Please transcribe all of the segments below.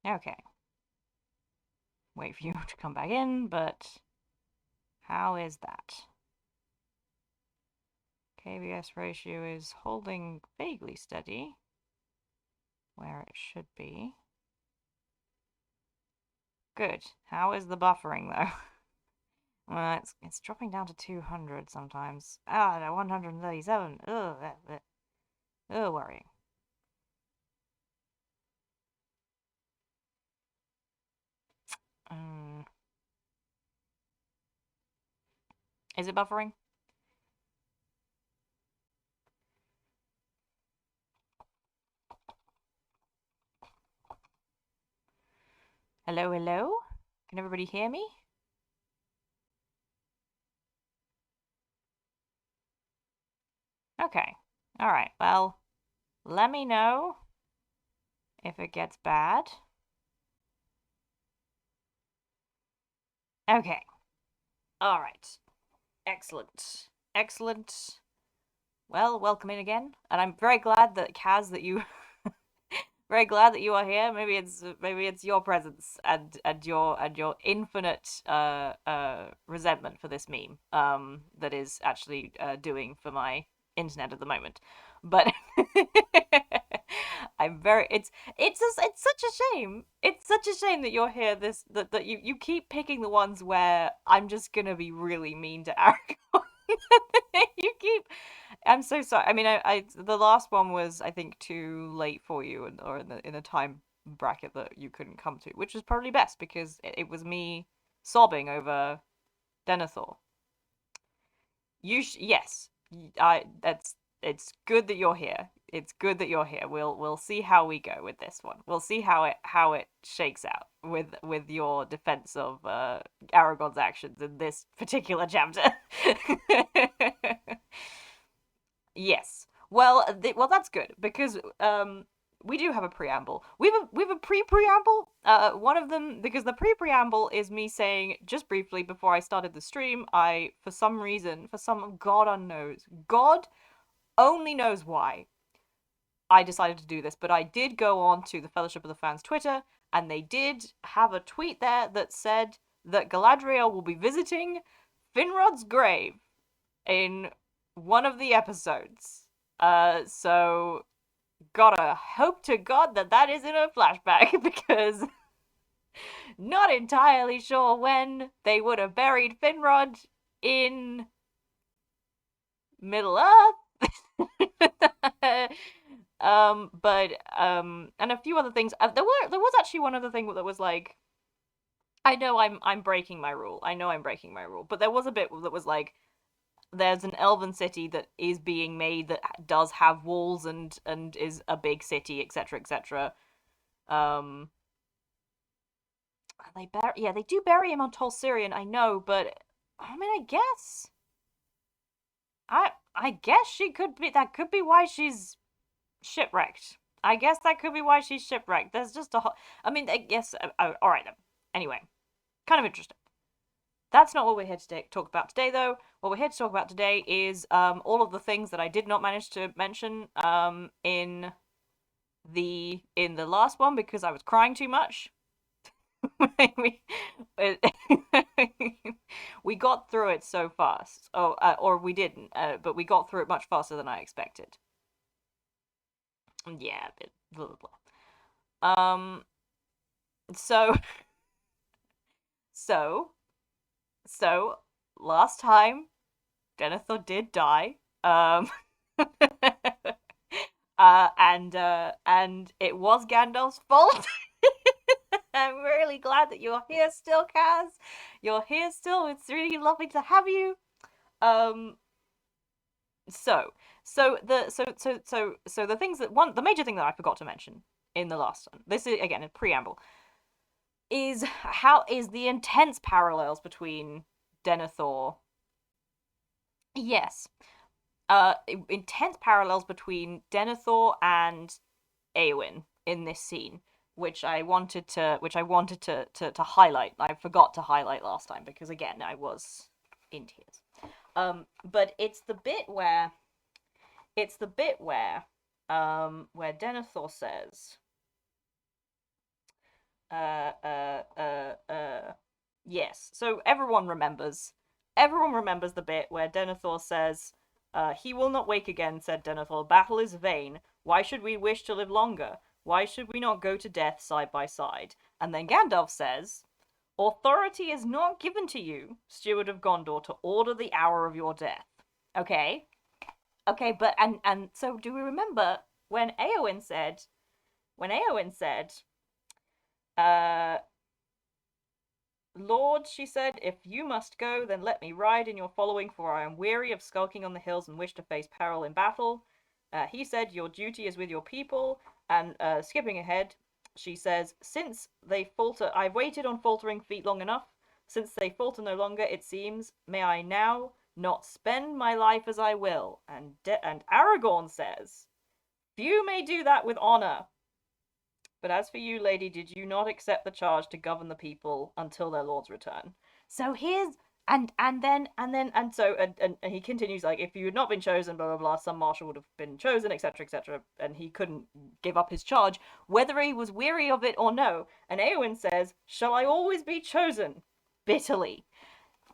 Okay. Wait for you to come back in, but how is that? KBS ratio is holding vaguely steady where it should be. Good. How is the buffering though? Well, it's dropping down to 200 sometimes. Ah, no, 137. Ugh, worrying. Um, is it buffering? Hello, hello? Can everybody hear me? Okay. Alright, well, let me know if it gets bad. Okay. Alright. Excellent. Excellent. Well, welcome in again. And I'm very glad that Kaz that you very glad that you are here. Maybe it's your presence and your infinite resentment for this meme that is actually doing for my internet at the moment. But I'm very it's such a shame. It's such a shame that you're here that you keep picking the ones where I'm just gonna be really mean to Aragorn. You keep I'm so sorry. I mean, I the last one was I think too late for you, or in a time bracket that you couldn't come to, which was probably best because it was me sobbing over Denethor. Yes, I that's it's good that you're here. It's good that you're here. We'll see how we go with this one. We'll see how it shakes out with your defense of Aragorn's actions in this particular chapter. Yes. Well, well, that's good because we do have a preamble. We have a pre-preamble. One of them because the pre-preamble is me saying just briefly before I started the stream. I for some reason, for some God only knows why I decided to do this, but I did go on to the Fellowship of the Fans Twitter, and they did have a tweet there that said that Galadriel will be visiting Finrod's grave in one of the episodes. So gotta hope to God that that isn't a flashback because not entirely sure when they would have buried Finrod in Middle Earth. And a few other things. There was actually one other thing that was like, I know I'm breaking my rule. I know I'm breaking my rule, but there was a bit that was like, there's an elven city that is being made that does have walls and is a big city, etc., etc. Um, they do bury him on Tol Sirion, I know, but I mean, I guess she could be. That could be why she's shipwrecked. I guess that could be why she's shipwrecked. There's just I mean, I guess. All right then. Anyway, kind of interesting. That's not what we're here to talk about today, though. What we're here to talk about today is all of the things that I did not manage to mention in the last one because I was crying too much. we, we got through it so fast. Oh, or we didn't, but we got through it much faster than I expected. Yeah, blah blah blah. So so so last time Denethor did die. And it was Gandalf's fault. I'm really glad that you're here still, Kaz. You're here still. It's really lovely to have you. Um, so, so the things the major thing that I forgot to mention in the last one. This is again a preamble. Is the intense parallels between Denethor. Yes, intense parallels between Denethor and Eowyn in this scene, which I wanted to highlight. I forgot to highlight last time because again I was in tears. But it's the bit where Denethor says, Uh, uh, uh, uh. Yes. So everyone remembers. Everyone remembers the bit where Denethor says, "He will not wake again," said Denethor. "Battle is vain. Why should we wish to live longer? Why should we not go to death side by side?" And then Gandalf says, "Authority is not given to you, Steward of Gondor, to order the hour of your death." Okay. Okay, but and so do we remember when Eowyn said, uh "Lord," she said, "if you must go, then let me ride in your following, for I am weary of skulking on the hills and wish to face peril in battle." He said, "Your duty is with your people." And skipping ahead, she says, "Since they falter, I've waited on faltering feet long enough. Since they falter no longer, it seems, may I now not spend my life as I will." And Aragorn says, "Few may do that with honor. But as for you, lady, did you not accept the charge to govern the people until their lord's return?" So here's and he continues, like, "If you had not been chosen, blah blah blah, some marshal would have been chosen, etc., etc." And he couldn't give up his charge, whether he was weary of it or no. And Eowyn says, "Shall I always be chosen?" Bitterly.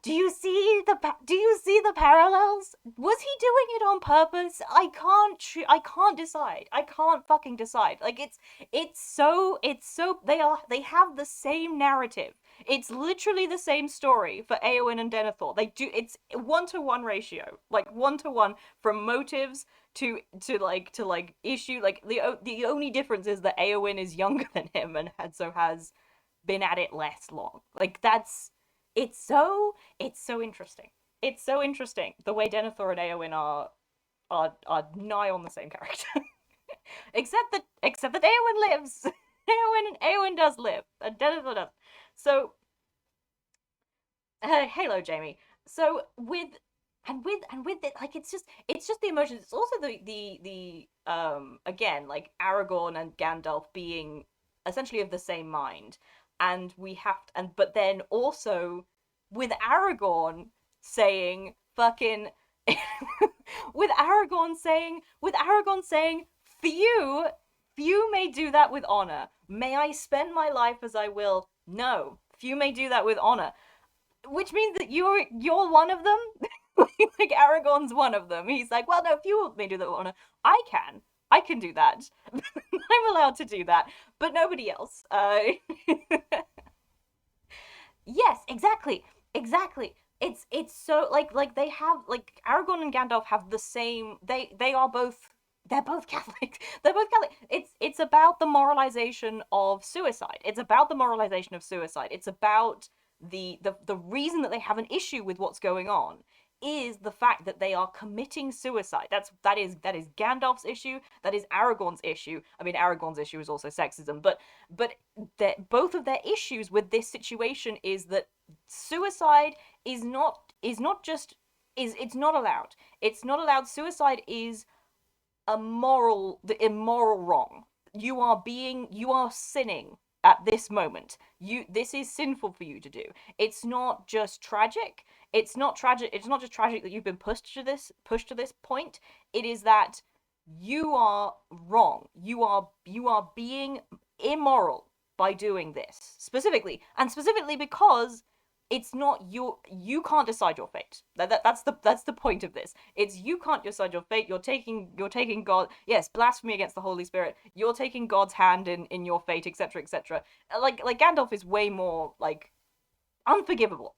Do you see the parallels? Was he doing it on purpose? I can't decide. I can't fucking decide. Like it's so they have the same narrative. It's literally the same story for Eowyn and Denethor. It's 1-to-1 ratio. Like 1-to-1 from motives to issue. Like the only difference is that Eowyn is younger than him and has been at it less long. Like that's it's so interesting. It's so interesting the way Denethor and Eowyn are nigh on the same character, except that Eowyn lives. Eowyn does live, and Denethor does. So, hello, Jamie. So with it, like it's just the emotions. It's also the again, like Aragorn and Gandalf being essentially of the same mind, and we have to, and but then also with Aragorn saying fucking with Aragorn saying few may do that with honor. May I spend my life as I will? No, few may do that with honor, which means that you're one of them. Like Aragorn's one of them. He's like, "Well, no, if you want me to do that honor, I can do that. I'm allowed to do that, but nobody else." Yes, exactly. It's so like they have like Aragorn and Gandalf have the same. They're both Catholic. They're both Catholic. It's about the moralization of suicide. It's about the moralization of suicide. It's about the reason that they have an issue with what's going on is the fact that they are committing suicide. That is Gandalf's issue. That is Aragorn's issue. I mean, Aragorn's issue is also sexism, but both of their issues with this situation is that suicide is not just is it's not allowed. It's not allowed. Suicide is the immoral wrong. You are sinning at this moment. This is sinful for you to do. It's not just tragic. It's not just tragic that you've been pushed to this point. It is that you are wrong. You are being immoral by doing this specifically because it's not you can't decide your fate. That's the point of this. It's you can't decide your fate. You're taking God. Yes, blasphemy against the Holy Spirit. You're taking God's hand in your fate, etc., etc. Like Gandalf is way more like unforgivable,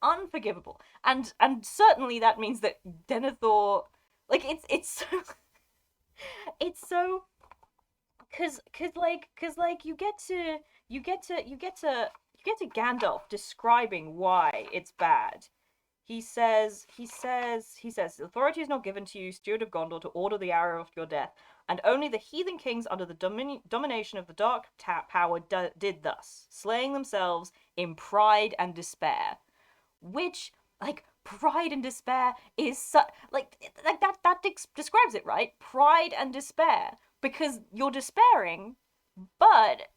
unforgivable, and certainly that means that Denethor, like it's so cause you get to Gandalf describing why it's bad. He says, "Authority is not given to you, Steward of Gondor, to order the hour of your death, and only the heathen kings under the domination of the Dark Power did thus, slaying themselves in pride and despair." Which, like, pride and despair is like that describes it, right? Pride and despair, because you're despairing, but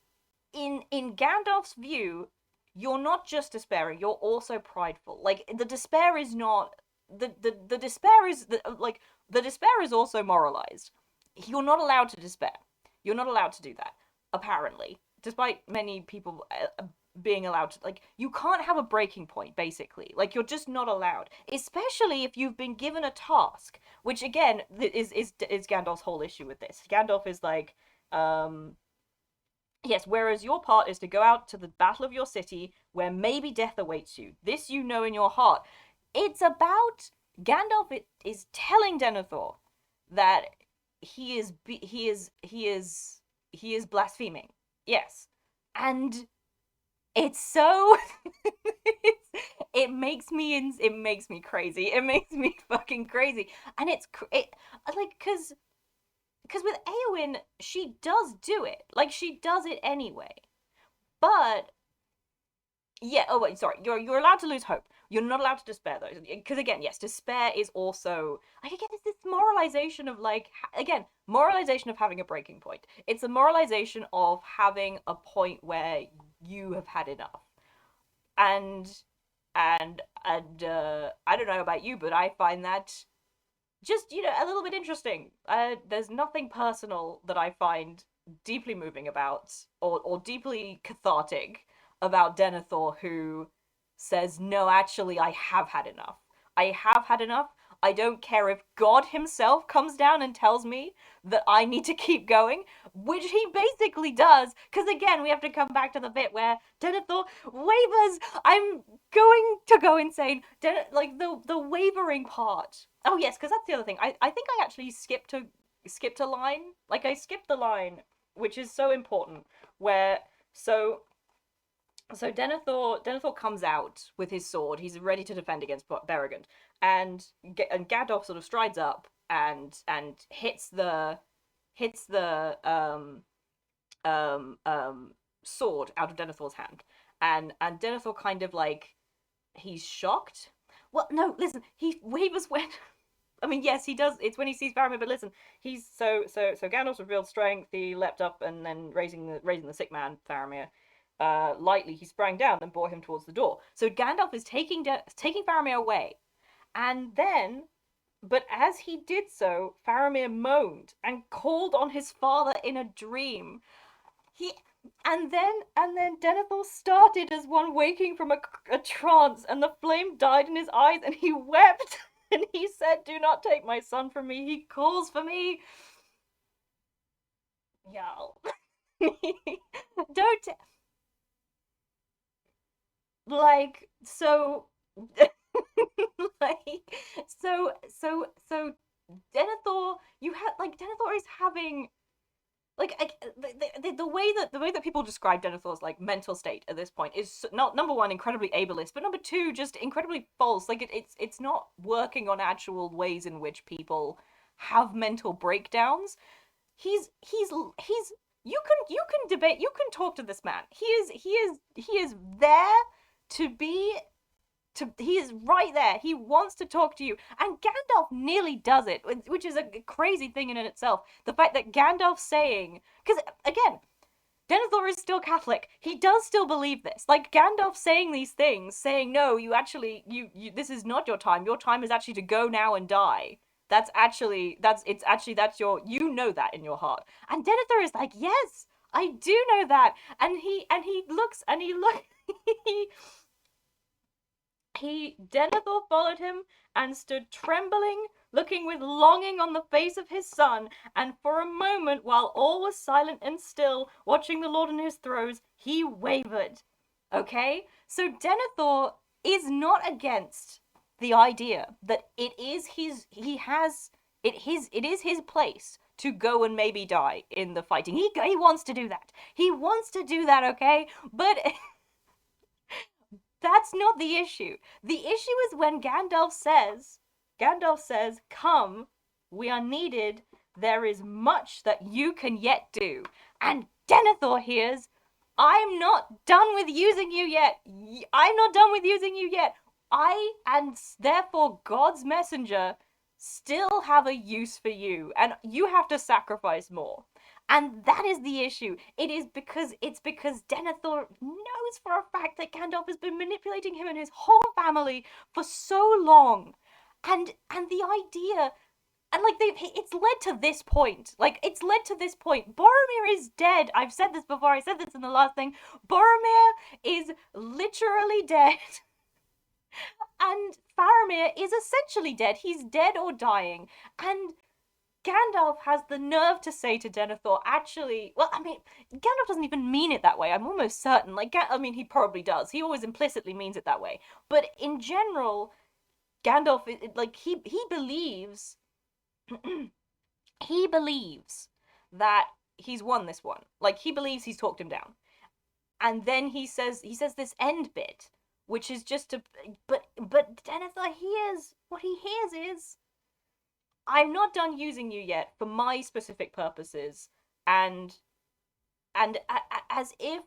in Gandalf's view, you're not just despairing, you're also prideful. Like the despair is not the despair is the despair is also moralized. You're not allowed to despair. You're not allowed to do that, apparently. despite many people being allowed to, like, you can't have a breaking point, basically. Like, you're just not allowed, especially if you've been given a task, which again is Gandalf's whole issue with this. Gandalf is like, um yes, whereas your part is to go out to the battle of your city where maybe death awaits you. This you know in your heart. It's about Gandalf is telling Denethor that he is blaspheming. Yes. And it's so it makes me crazy. It makes me fucking crazy. And it like cuz with Eowyn she does do it. Like she does it anyway. But yeah, oh wait, sorry. You're allowed to lose hope. You're not allowed to despair though. Because again, yes, despair is also like again it's this moralization of like again, moralization of having a breaking point. It's a moralization of having a point where you have had enough. And I don't know about you, but I find that just a little bit interesting. There's nothing personal that I find deeply moving about or deeply cathartic about Denethor, who says, no, actually I have had enough. I have had enough. I don't care if God himself comes down and tells me that I need to keep going, which he basically does, because again we have to come back to the bit where Denethor wavers. I'm going to go insane. Like the wavering part. Oh yes, because that's the other thing. I think I actually skipped a line. Like I skipped the line, which is so important. Where so Denethor comes out with his sword. He's ready to defend against Berrigan, and Gandalf sort of strides up and hits the sword out of Denethor's hand, and Denethor kind of like he's shocked. Well, no, listen, he wavers when. I mean, yes, he does. It's when he sees Faramir, but listen, he's so Gandalf's revealed strength. He leapt up and then raising the sick man Faramir. Lightly, he sprang down and bore him towards the door. So Gandalf is taking Faramir away, and then, but as he did so, Faramir moaned and called on his father in a dream. He and then Denethor started as one waking from a trance, and the flame died in his eyes, and he wept, and he said, "Do not take my son from me. He calls for me." Y'all, don't like so like so Denethor. You had like Denethor is having the way that people describe Denethor's like mental state at this point is not number one incredibly ableist, but number two just incredibly false. Like it's not working on actual ways in which people have mental breakdowns. He's you can debate, you can talk to this man. He is there to be he is right there. He wants to talk to you. And Gandalf nearly does it, which is a crazy thing in itself. The fact that Gandalf saying, because again, Denethor is still Catholic. He does still believe this. Like Gandalf saying these things, saying, no, you actually, you this is not your time. Your time is actually to go now and die. That's your, you know that in your heart. And Denethor is like, yes, I do know that. And he looks, he Denethor followed him and stood trembling, looking with longing on the face of his son, and for a moment, while all was silent and still, watching the Lord in his throes, he wavered. Okay? So Denethor is not against the idea that it is his place to go and maybe die in the fighting. He wants to do that. He wants to do that, okay? But that's not the issue. The issue is when Gandalf says, come, we are needed. There is much that you can yet do. And Denethor hears, I'm not done with using you yet. I'm not done with using you yet. I, and therefore God's messenger, still have a use for you. And you have to sacrifice more. And that is the issue. It's because Denethor knows for a fact that Gandalf has been manipulating him and his whole family for so long. And the idea, And like it's led to this point. Like it's led to this point. Boromir is dead. I've said this before. I said this in the last thing. Boromir is literally dead. And Faramir is essentially dead. He's dead or dying. And Gandalf has the nerve to say to Denethor, actually, well, I mean, Gandalf doesn't even mean it that way. I'm almost certain. Like, I mean, he probably does. He always implicitly means it that way. But in general, Gandalf, like, he believes, he believes that he's won this one. Like, he believes he's talked him down. And then he says this end bit, which is just a, but Denethor hears, what he hears is, I'm not done using you yet for my specific purposes, and as if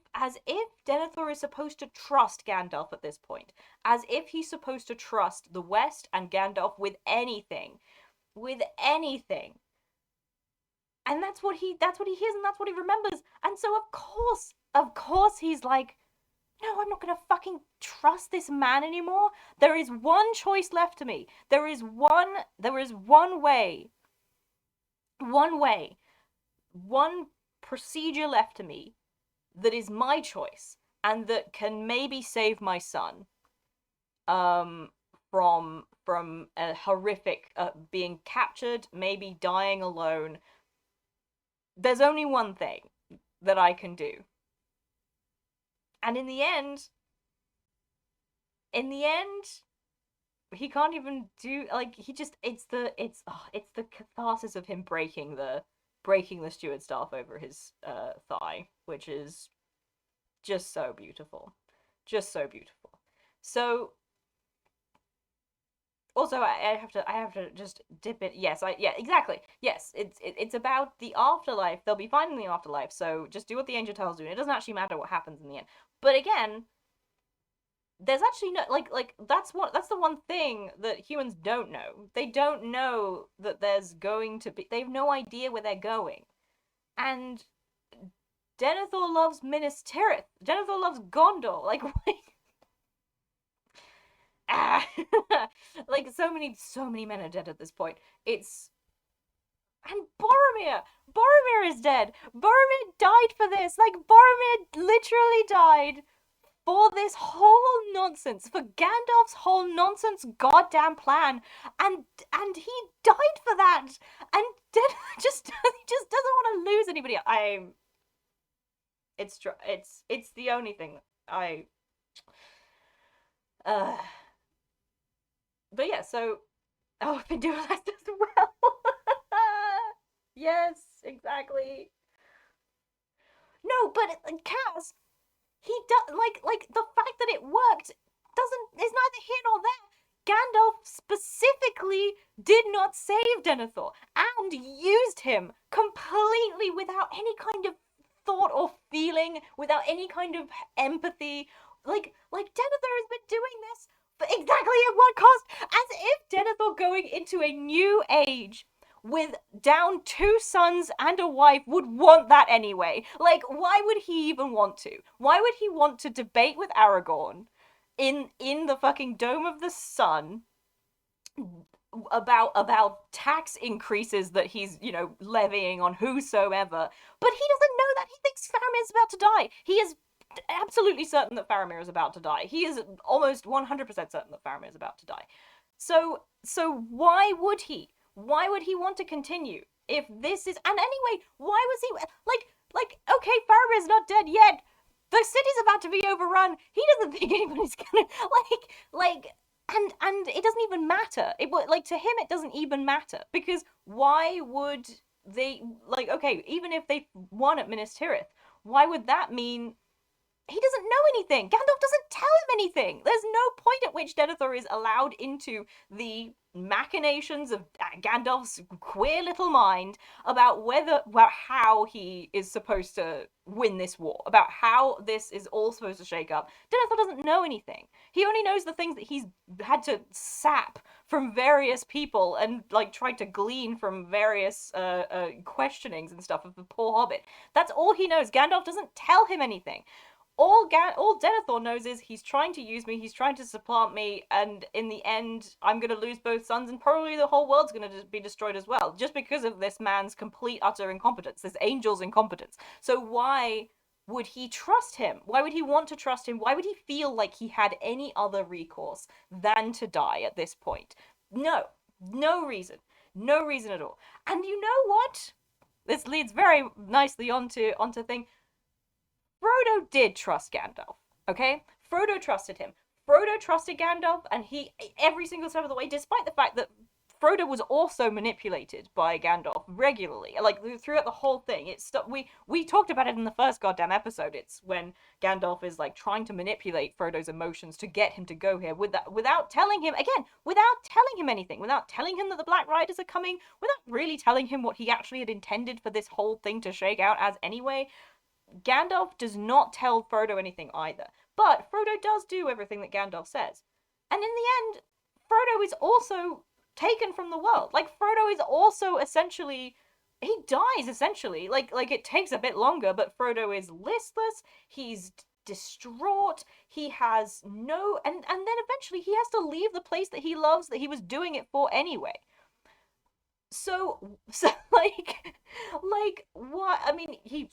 Denethor is supposed to trust Gandalf at this point, as if he's supposed to trust the West and Gandalf with anything, and that's what he hears and that's what he remembers, and so of course he's like, no, I'm not gonna fucking trust this man anymore. There is one choice left to me. There is one way, one procedure left to me that is my choice and that can maybe save my son from a horrific being captured, maybe dying alone. There's only one thing that I can do. And in the end, he can't even do, like, he just, it's the catharsis of him breaking the steward staff over his thigh, which is just so beautiful. Just so beautiful. So also I have to just dip it. Yes, yeah, exactly. Yes, it's about the afterlife. They'll be fine in the afterlife. So just do what the angel tells you. And it doesn't actually matter what happens in the end. But again, there's actually no, like that's the one thing that humans don't know. They don't know that there's going to be, they have no idea where they're going. And Denethor loves Minas Tirith. Denethor loves Gondor. Like ah, like so many men are dead at this point. It's, and Boromir is dead. Boromir died for this. Like, Boromir literally died for this whole nonsense, for Gandalf's whole nonsense goddamn plan, and he died for that, and just he just doesn't want to lose anybody. It's the only thing I but yeah, so I've been doing that as well. Yes, exactly. No, but Cass, he does, like the fact that it worked doesn't is neither here nor there. Gandalf specifically did not save Denethor and used him completely without any kind of thought or feeling, without any kind of empathy. Like Denethor has been doing this for exactly at what cost? As if Denethor going into a new age with down 2 sons and a wife would want that anyway. Like, why would he even want to? Why would he want to debate with Aragorn in the fucking Dome of the Sun about tax increases that he's, levying on whosoever? But he doesn't know that. He thinks Faramir's about to die. He is absolutely certain that Faramir is about to die. He is almost 100% certain that Faramir is about to die. So why would he? Why would he want to continue if this is? And anyway, why was he like? Okay, Faramir's not dead yet. The city's about to be overrun. He doesn't think anybody's gonna and it doesn't even matter. To him it doesn't even matter, because why would they, okay, even if they won at Minas Tirith, why would that mean he doesn't know anything? Gandalf doesn't tell him anything. There's no point at which Denethor is allowed into the machinations of Gandalf's queer little mind about how he is supposed to win this war, about how this is all supposed to shake up. Denethor doesn't know anything. He only knows the things that he's had to sap from various people and tried to glean from various questionings and stuff of the poor hobbit. That's all he knows. Gandalf doesn't tell him anything. all Denethor knows is he's trying to use me, he's trying to supplant me, and in the end, I'm gonna lose both sons, and probably the whole world's gonna be destroyed as well, just because of this man's complete utter incompetence, this angel's incompetence. So why would he trust him? Why would he want to trust him? Why would he feel like he had any other recourse than to die at this point? No, no reason, no reason at all. And you know what? This leads very nicely onto thing. Frodo did trust Gandalf, okay? Frodo trusted him. Frodo trusted Gandalf, and he, every single step of the way, despite the fact that Frodo was also manipulated by Gandalf regularly, like throughout the whole thing. It's we talked about it in the first goddamn episode. It's when Gandalf is like trying to manipulate Frodo's emotions to get him to go here without telling him again, without telling him anything, without telling him that the Black Riders are coming, without really telling him what he actually had intended for this whole thing to shake out as anyway. Gandalf does not tell Frodo anything either, but Frodo does do everything that Gandalf says. And in the end, Frodo is also taken from the world. Like Frodo is also essentially he dies essentially. Like it takes a bit longer, but Frodo is listless, he's distraught, he has no and then eventually he has to leave the place that he loves that he was doing it for anyway. So like what? I mean, he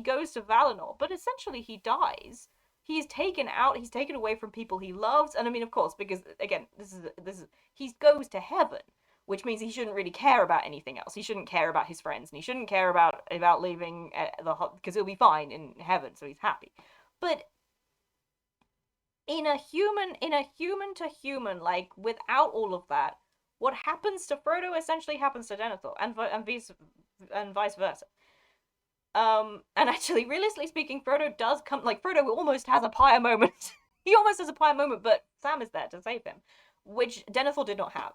goes to Valinor, but essentially he dies. He's taken out. He's taken away from people he loves, and I mean, of course, because again, this is he goes to heaven, which means he shouldn't really care about anything else. He shouldn't care about his friends, and he shouldn't care about leaving because he'll be fine in heaven, so he's happy. But in a human to human, like without all of that, what happens to Frodo essentially happens to Denethor, and vice versa. And actually, realistically speaking, Frodo does come like Frodo almost has a pyre moment. He almost has a pyre moment, but Sam is there to save him, which Denethor did not have.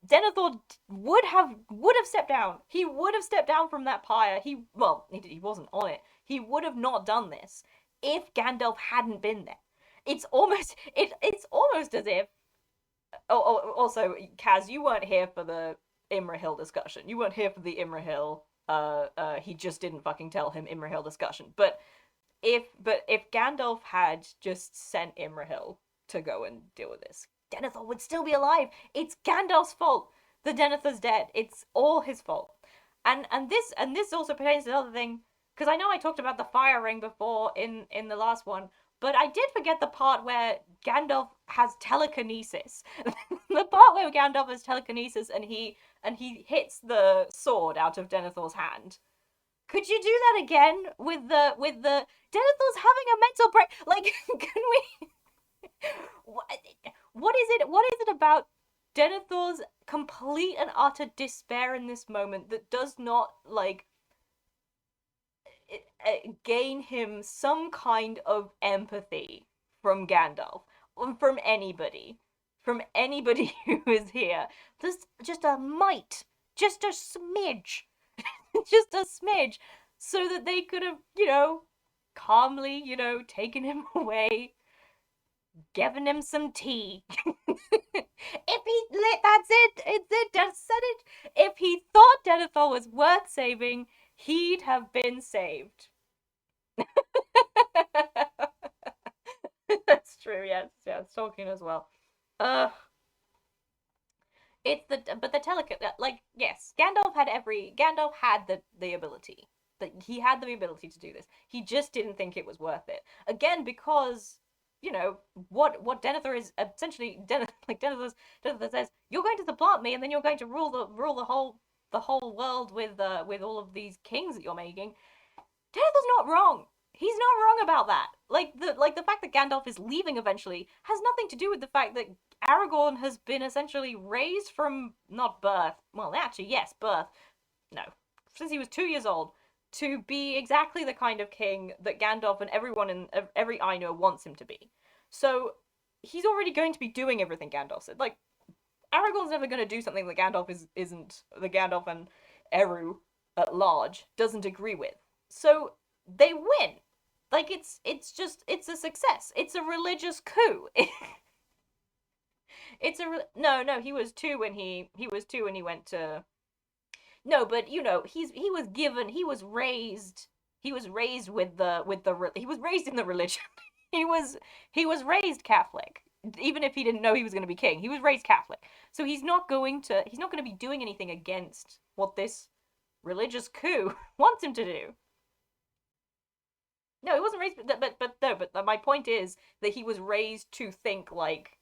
Denethor would have stepped down. He would have stepped down from that pyre. He wasn't on it. He would have not done this if Gandalf hadn't been there. It's almost as if. Also, Kaz, you weren't here for the Imrahil discussion. You weren't here for the Imrahil. He just didn't fucking tell him Imrahil discussion. But if Gandalf had just sent Imrahil to go and deal with this, Denethor would still be alive. It's Gandalf's fault that Denethor's dead. It's all his fault. And this also pertains to another thing, because I know I talked about the fire ring before in the last one, but I did forget the part where Gandalf has telekinesis. The part where Gandalf has telekinesis and he hits the sword out of Denethor's hand. Could you do that again with the Denethor's having a mental break? Like, can we? What is it about Denethor's complete and utter despair in this moment that does not like gain him some kind of empathy from Gandalf, from anybody who is here? Just a mite, just a smidge, just a smidge, so that they could have, calmly, taken him away, given him some tea. If he that's it, it's it, just said it. If he thought Denethor was worth saving, he'd have been saved. That's true. Yes, yeah, it's talking as well. Uh, it's the telecom like yes, Gandalf had the ability. That he had the ability to do this. He just didn't think it was worth it. Again, because what Denethor is essentially Denethor says, you're going to supplant me, and then you're going to rule the whole world with all of these kings that you're making. Denethor's not wrong. He's not wrong about that. Like the fact that Gandalf is leaving eventually has nothing to do with the fact that Aragorn has been essentially raised from not birth. Well, actually, yes, birth. No, since he was 2 years old to be exactly the kind of king that Gandalf and everyone in every Ainur wants him to be. So he's already going to be doing everything Gandalf said. Like Aragorn's never going to do something that isn't the Gandalf and Eru at large doesn't agree with. So they win. Like it's a success. It's a religious coup. No, he was 2 when he went to. No, but he was raised he was raised with the he was raised in the religion. he was he was raised Catholic. Even if he didn't know he was going to be king, he was raised Catholic. So he's not going to be doing anything against what this religious coup wants him to do. No, he wasn't raised, but no. But my point is that he was raised to think like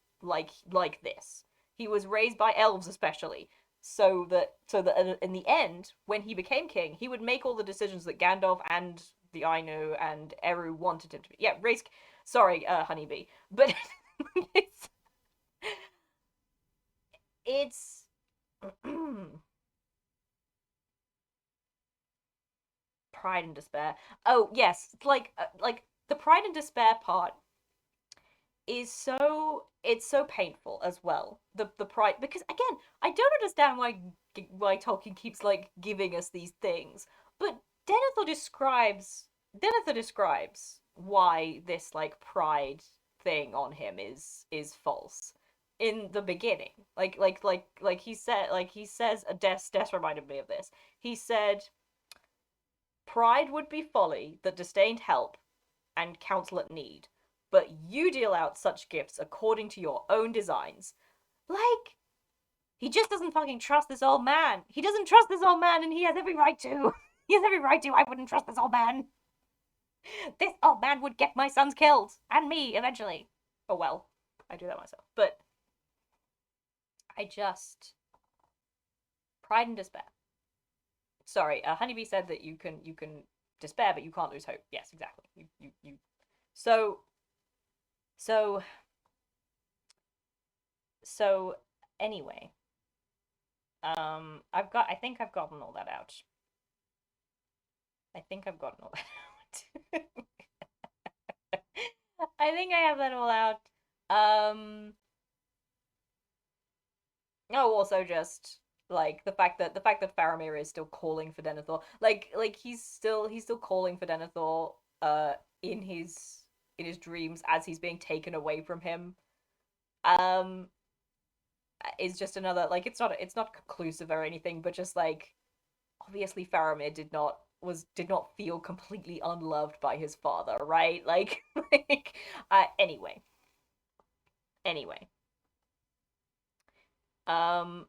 this. He was raised by elves, especially, so that in the end, when he became king, he would make all the decisions that Gandalf and the Ainu and Eru wanted him to be. Yeah, race. Sorry, honeybee, but it's it's pride and despair. Oh yes, like the pride and despair part is it's so painful as well. The pride, because again, I don't understand why Tolkien keeps like giving us these things, but Denethor describes why this like pride thing on him is false in the beginning. He says a Des reminded me of this. He said pride would be folly that disdained help and counsel at need, but you deal out such gifts according to your own designs. Like, he just doesn't fucking trust this old man. He doesn't trust this old man, and he has every right to. He has every right to. I wouldn't trust this old man. This old man would get my sons killed, and me eventually. Oh well, I do that myself. But I just pride and despair. Sorry, Honeybee said that you can despair, but you can't lose hope. Yes, exactly. You. So so so anyway, I think I've gotten all that out. I think I've gotten all that out. I think I have that all out. Um, oh, also just like the fact that Faramir is still calling for Denethor, like he's still calling for Denethor, in his dreams as he's being taken away from him. Um, is just another like it's not conclusive or anything, but just like obviously Faramir did not feel completely unloved by his father, right? Like, like anyway. Um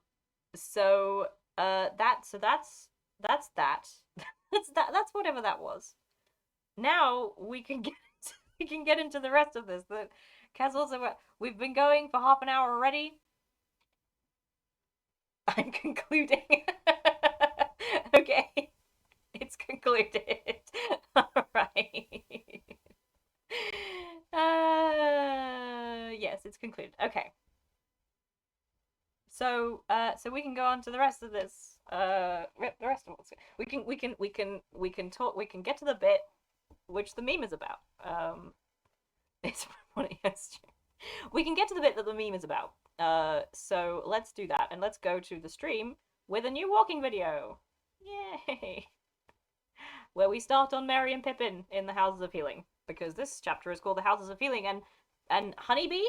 so that's that. That's whatever that was. Now we can get we can get into the rest of this. The Kaz we've been going for half an hour already. I'm concluding. Okay. It's concluded. All right. Yes, it's concluded. Okay. So we can go on to the rest of this. The rest of it. We can talk. We can get to the bit which the meme is about. It's funny. We can get to the bit that the meme is about. So let's do that, and let's go to the stream with a new walking video. Yay! Where we start on Merry and Pippin in the Houses of Healing, because this chapter is called the Houses of Healing, and Honeybee,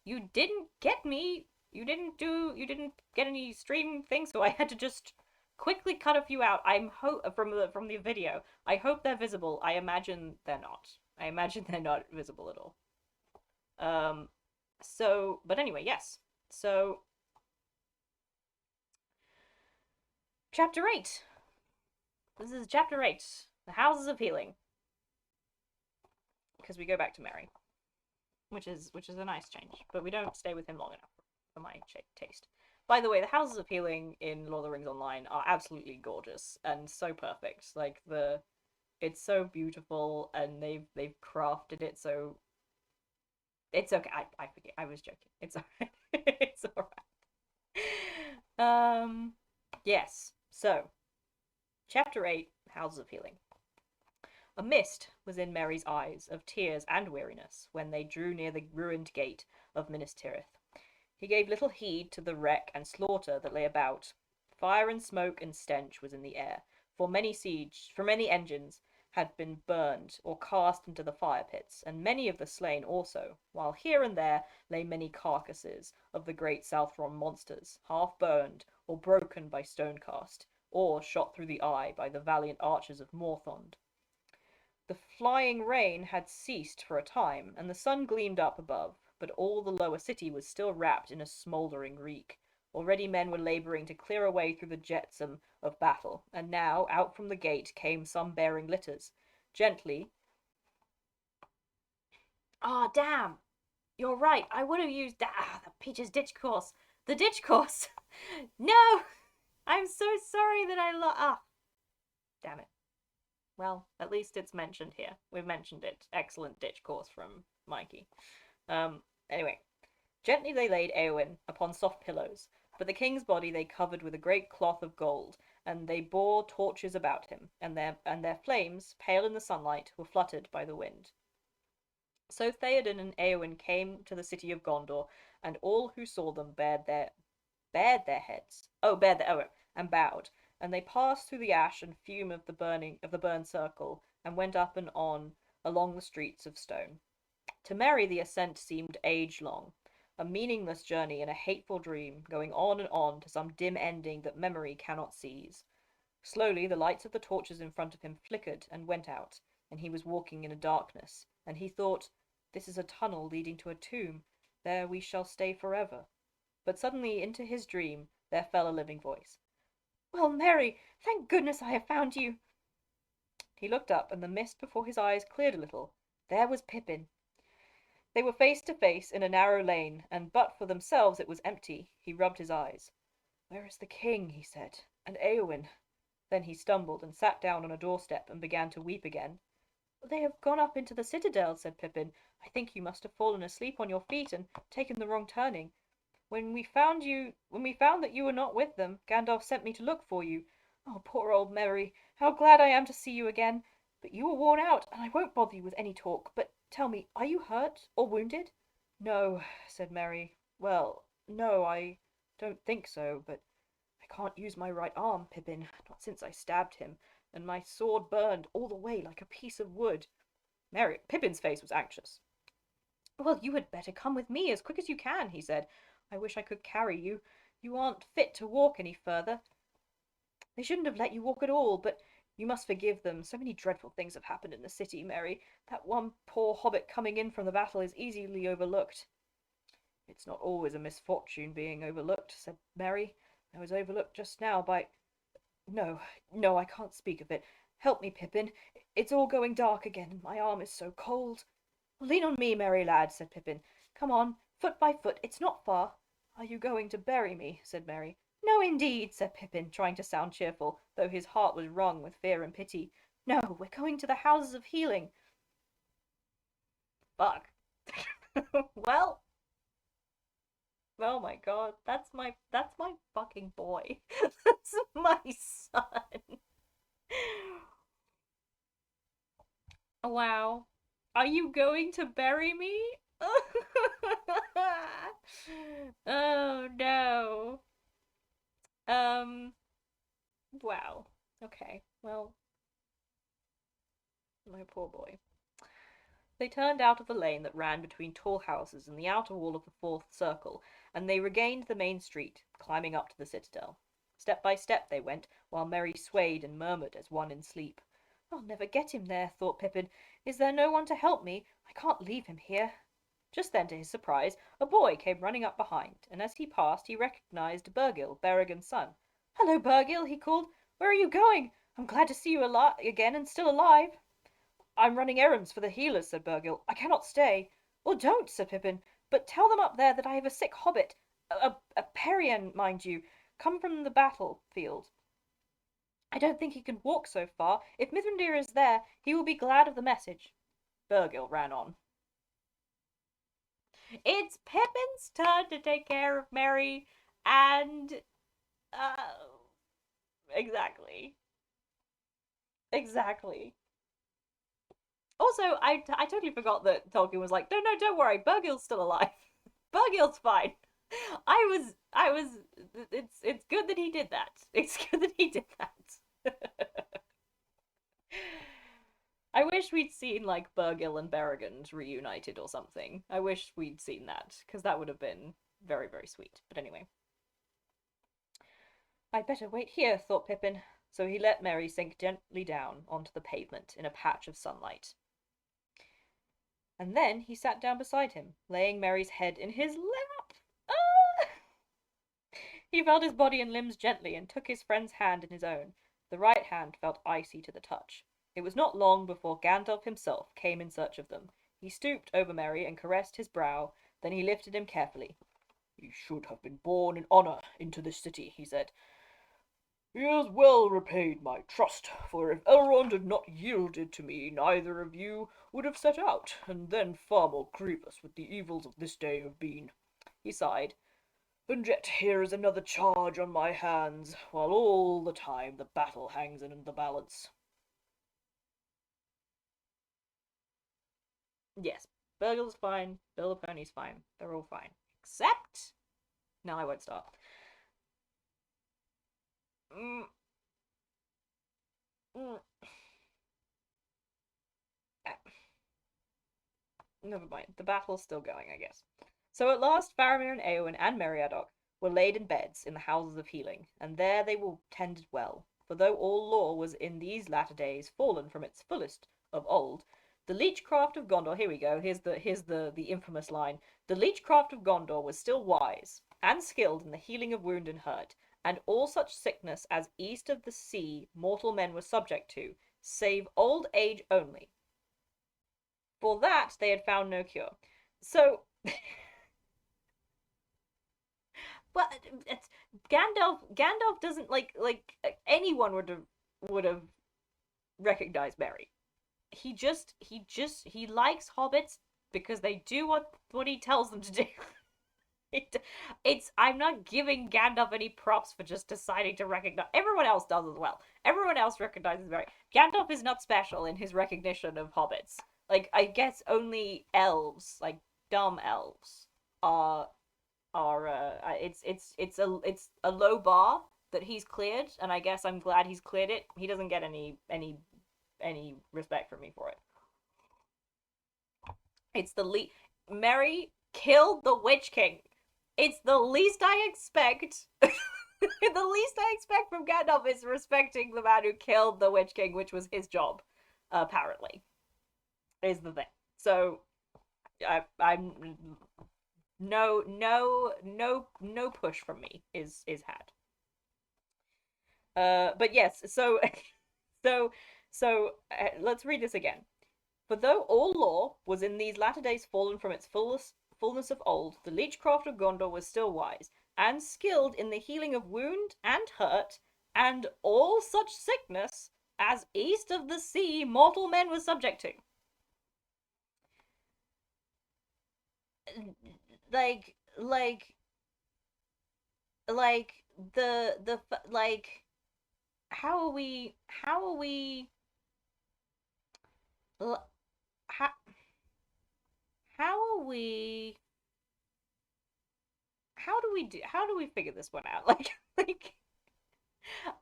you didn't get me. You didn't get any stream things, so I had to just quickly cut a few out. I'm from the video. I hope they're visible. I imagine they're not. I imagine they're not visible at all. But anyway, yes. So, chapter 8. This is chapter 8, the Houses of Healing. Because we go back to Merry, which is a nice change, but we don't stay with him long enough for my taste. By the way, the Houses of Healing in Lord of the Rings Online are absolutely gorgeous and so perfect. Like it's so beautiful, and they've crafted it so it's okay. I forget. I was joking. It's alright. It's alright. Yes. So, chapter 8, Houses of Healing. A mist was in Merry's eyes of tears and weariness when they drew near the ruined gate of Minas Tirith. He gave little heed to the wreck and slaughter that lay about. Fire and smoke and stench was in the air, for many engines had been burned or cast into the fire pits, and many of the slain also, while here and there lay many carcasses of the great Southron monsters, half burned or broken by stone cast, or shot through the eye by the valiant archers of Morthond. The flying rain had ceased for a time, and the sun gleamed up above, but all the lower city was still wrapped in a smouldering reek. Already men were labouring to clear a way through the jetsam of battle, and now out from the gate came some bearing litters. Gently. Ah, oh, damn! You're right. I would have used the Peach's ditch course. The ditch course. No, I'm so sorry that damn it. Well, at least it's mentioned here. We've mentioned it. Excellent ditch course from Mikey. Anyway, gently they laid Eowyn upon soft pillows, but the king's body they covered with a great cloth of gold, and they bore torches about him, and their flames, pale in the sunlight, were fluttered by the wind. So Theoden and Eowyn came to the city of Gondor, and all who saw them bared their heads. And bowed, and they passed through the ash and fume of the burned circle, and went up and on along the streets of stone. To Merry the ascent seemed age-long, a meaningless journey in a hateful dream, going on and on to some dim ending that memory cannot seize. Slowly the lights of the torches in front of him flickered and went out, and he was walking in a darkness, and he thought, "This is a tunnel leading to a tomb. There we shall stay forever." But suddenly into his dream there fell a living voice. "Well, Merry, thank goodness I have found you." He looked up, and the mist before his eyes cleared a little. There was Pippin. They were face to face in a narrow lane, and but for themselves it was empty. He rubbed his eyes. "Where is the king?" he said, "and Eowyn?" Then he stumbled and sat down on a doorstep and began to weep again. "They have gone up into the citadel," said Pippin. "I think you must have fallen asleep on your feet and taken the wrong turning. When we found that you were not with them, Gandalf sent me to look for you. Oh, poor old Merry, how glad I am to see you again. But you are worn out, and I won't bother you with any talk. But tell me, are you hurt or wounded?" "No," said Merry. "Well, no, I don't think so, but I can't use my right arm, Pippin, not since I stabbed him, and my sword burned all the way like a piece of wood." Pippin's face was anxious. "Well, you had better come with me as quick as you can," he said. "I wish I could carry you. You aren't fit to walk any further. They shouldn't have let you walk at all, but you must forgive them. So many dreadful things have happened in the city, Merry. That one poor hobbit coming in from the battle is easily overlooked." "It's not always a misfortune being overlooked," said Merry. "I was overlooked just now by— No, no, I can't speak of it. Help me, Pippin. It's all going dark again, and my arm is so cold." "Lean on me, Merry lad," said Pippin. "Come on, foot by foot. It's not far." "Are you going to bury me?" said Merry. "No, indeed," said Pippin, trying to sound cheerful, though his heart was wrung with fear and pity. "No, we're going to the houses of healing." Fuck. Well, oh my god, that's my fucking boy. That's my son. Wow. Are you going to bury me? Oh no. Um, wow. Okay. Well, my poor boy. They turned out of the lane that ran between tall houses and the outer wall of the fourth circle, and they regained the main street, climbing up to the citadel. Step by step they went, while Merry swayed and murmured as one in sleep. "I'll never get him there," thought Pippin. "Is there no one to help me? I can't leave him here." Just then, to his surprise, a boy came running up behind, and as he passed he recognised Bergil, Berigon's son. "Hello, Bergil," he called. "Where are you going? I'm glad to see you again and still alive." "I'm running errands for the healers," said Bergil. "I cannot stay." "Well, don't," said Pippin. "But tell them up there that I have a sick hobbit, a Perian, mind you, come from the battlefield. I don't think he can walk so far. If Mithrandir is there, he will be glad of the message." Bergil ran on. It's Pippin's turn to take care of Merry, and exactly, exactly. Also, I totally forgot that Tolkien was like, no, no, don't worry, Bergil's still alive. Bergil's fine. I was. It's good that he did that. It's good that he did that. I wish we'd seen like Bergil and Berrigan reunited or something. I wish we'd seen that because that would have been very, very sweet. But anyway, "I'd better wait here," thought Pippin. So he let Merry sink gently down onto the pavement in a patch of sunlight. And then he sat down beside him, laying Merry's head in his lap. Ah! He felt his body and limbs gently and took his friend's hand in his own. The right hand felt icy to the touch. It was not long before Gandalf himself came in search of them. He stooped over Merry and caressed his brow, then he lifted him carefully. "He should have been born in honour into this city," he said. "He has well repaid my trust, for if Elrond had not yielded to me, neither of you would have set out, and then far more grievous would the evils of this day have been." He sighed. "And yet here is another charge on my hands, while all the time the battle hangs in the balance." Yes, Burgle's fine, Bill the Pony's fine, they're all fine. Except... No, I won't start. Mm, mm. Never mind, the battle's still going, I guess. So at last Faramir and Eowyn and Meriadoc were laid in beds in the houses of healing, and there they were tended well. For though all lore was in these latter days fallen from its fullest of old, the leechcraft of Gondor, here we go, here's the infamous line. The leechcraft of Gondor was still wise, and skilled in the healing of wound and hurt, and all such sickness as east of the sea mortal men were subject to, save old age only. For that they had found no cure. So but it's Gandalf doesn't anyone would have recognized Merry. He likes hobbits because they do what he tells them to do. It's I'm not giving Gandalf any props for just deciding to recognize. Everyone else does as well. Everyone else recognizes Merry. Gandalf is not special in his recognition of hobbits. Like I guess only elves, like dumb elves, are it's a low bar that he's cleared, and I guess I'm glad he's cleared it. He doesn't get any respect from me for it. It's the least. Merry killed the Witch King. It's the least I expect. The least I expect from Gandalf is respecting the man who killed the Witch King, which was his job, apparently, is the thing. So I'm no push from me is had. But yes, so so let's read this again. For though all lore was in these latter days fallen from its fullness of old, the leechcraft of Gondor was still wise, and skilled in the healing of wound and hurt, and all such sickness as east of the sea mortal men were subject to. Like, like, like the like, how are we, how, how are we how do we figure this one out? Like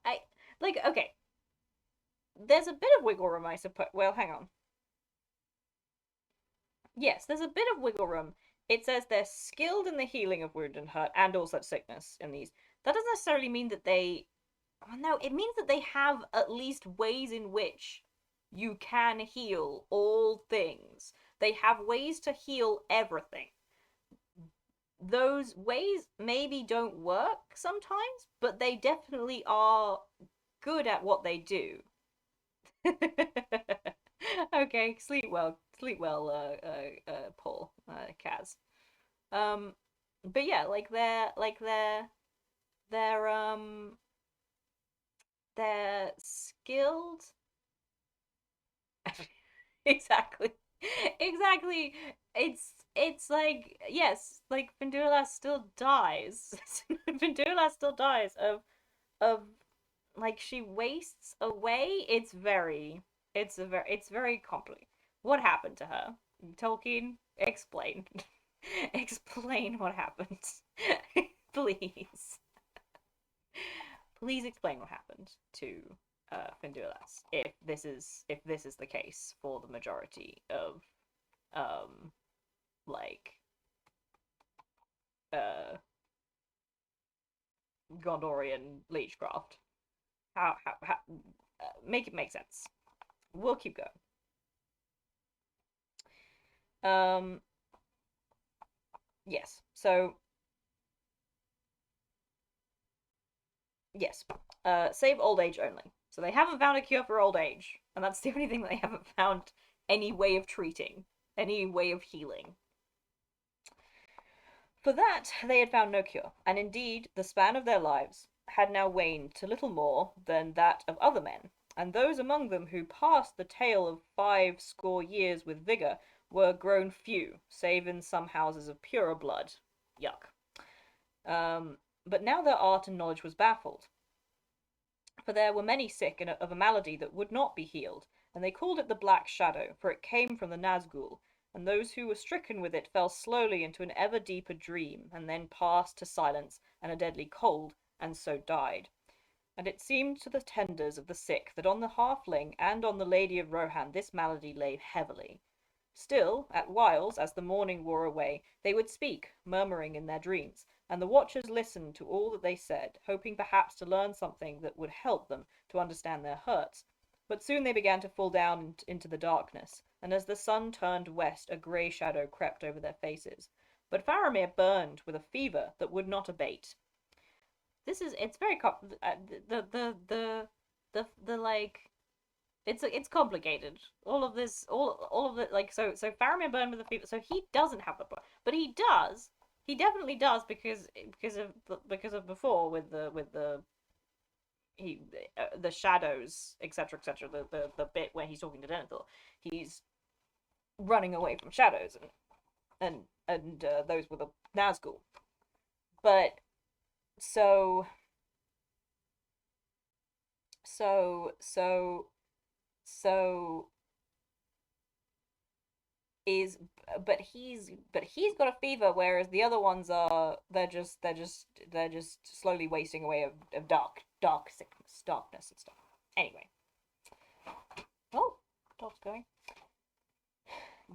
I okay, there's a bit of wiggle room, I suppose. Well, hang on. Yes, there's a bit of wiggle room. It says they're skilled in the healing of wound and hurt and all such sickness in these. That doesn't necessarily mean that they. Oh, no, it means that they have at least ways in which you can heal all things. They have ways to heal everything. Those ways maybe don't work sometimes, but they definitely are good at what they do. Okay, sleep well, Paul, Kaz. Um, but yeah, they're they're skilled. Exactly, exactly. It's like yes, like Vindula still dies. Vindula still dies of like she wastes away. It's very complicated. What happened to her? Tolkien, explain. Explain what happened. Please. Please explain what happened to Finduilas if this is the case for the majority of um like uh Gondorian Leechcraft. How make it make sense. We'll keep going. Um, yes. So yes. Save old age only. So they haven't found a cure for old age, and that's the only thing they haven't found any way of treating, any way of healing. For that they had found no cure, and indeed the span of their lives had now waned to little more than that of other men, and those among them who passed the tale of 50 years with vigour were grown few, save in some houses of purer blood. Yuck. But now their art and knowledge was baffled, for there were many sick of a malady that would not be healed, and they called it the Black Shadow, for it came from the Nazgul, and those who were stricken with it fell slowly into an ever deeper dream, and then passed to silence and a deadly cold, and so died. And it seemed to the tenders of the sick that on the halfling and on the Lady of Rohan this malady lay heavily. Still, at whiles, as the morning wore away, they would speak, murmuring in their dreams, and the watchers listened to all that they said, hoping perhaps to learn something that would help them to understand their hurts. But soon they began to fall down into the darkness, and as the sun turned west, a grey shadow crept over their faces. But Faramir burned with a fever that would not abate. It's very the like it's complicated. All of it, like so Faramir burned with the fever, so he doesn't have the book, but he does. He definitely does because of before with the shadows, etc., etc. The bit where he's talking to Denethor, he's running away from shadows and those were the Nazgul. But so so so so is but he's got a fever, whereas the other ones are they're just slowly wasting away of dark sickness, darkness and stuff. Anyway, oh, dog's going.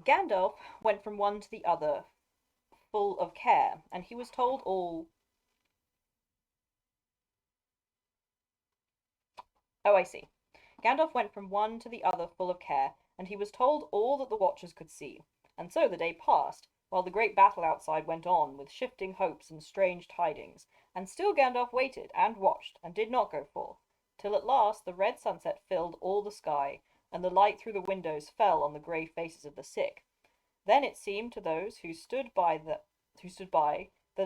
Gandalf went from one to the other, full of care, and he was told all. Oh, I see. Gandalf went from one to the other full of care, and he was told all that the watchers could see. And so the day passed, while the great battle outside went on with shifting hopes and strange tidings, and still Gandalf waited and watched and did not go forth, till at last the red sunset filled all the sky, and the light through the windows fell on the grey faces of the sick. Then it seemed to those who stood by that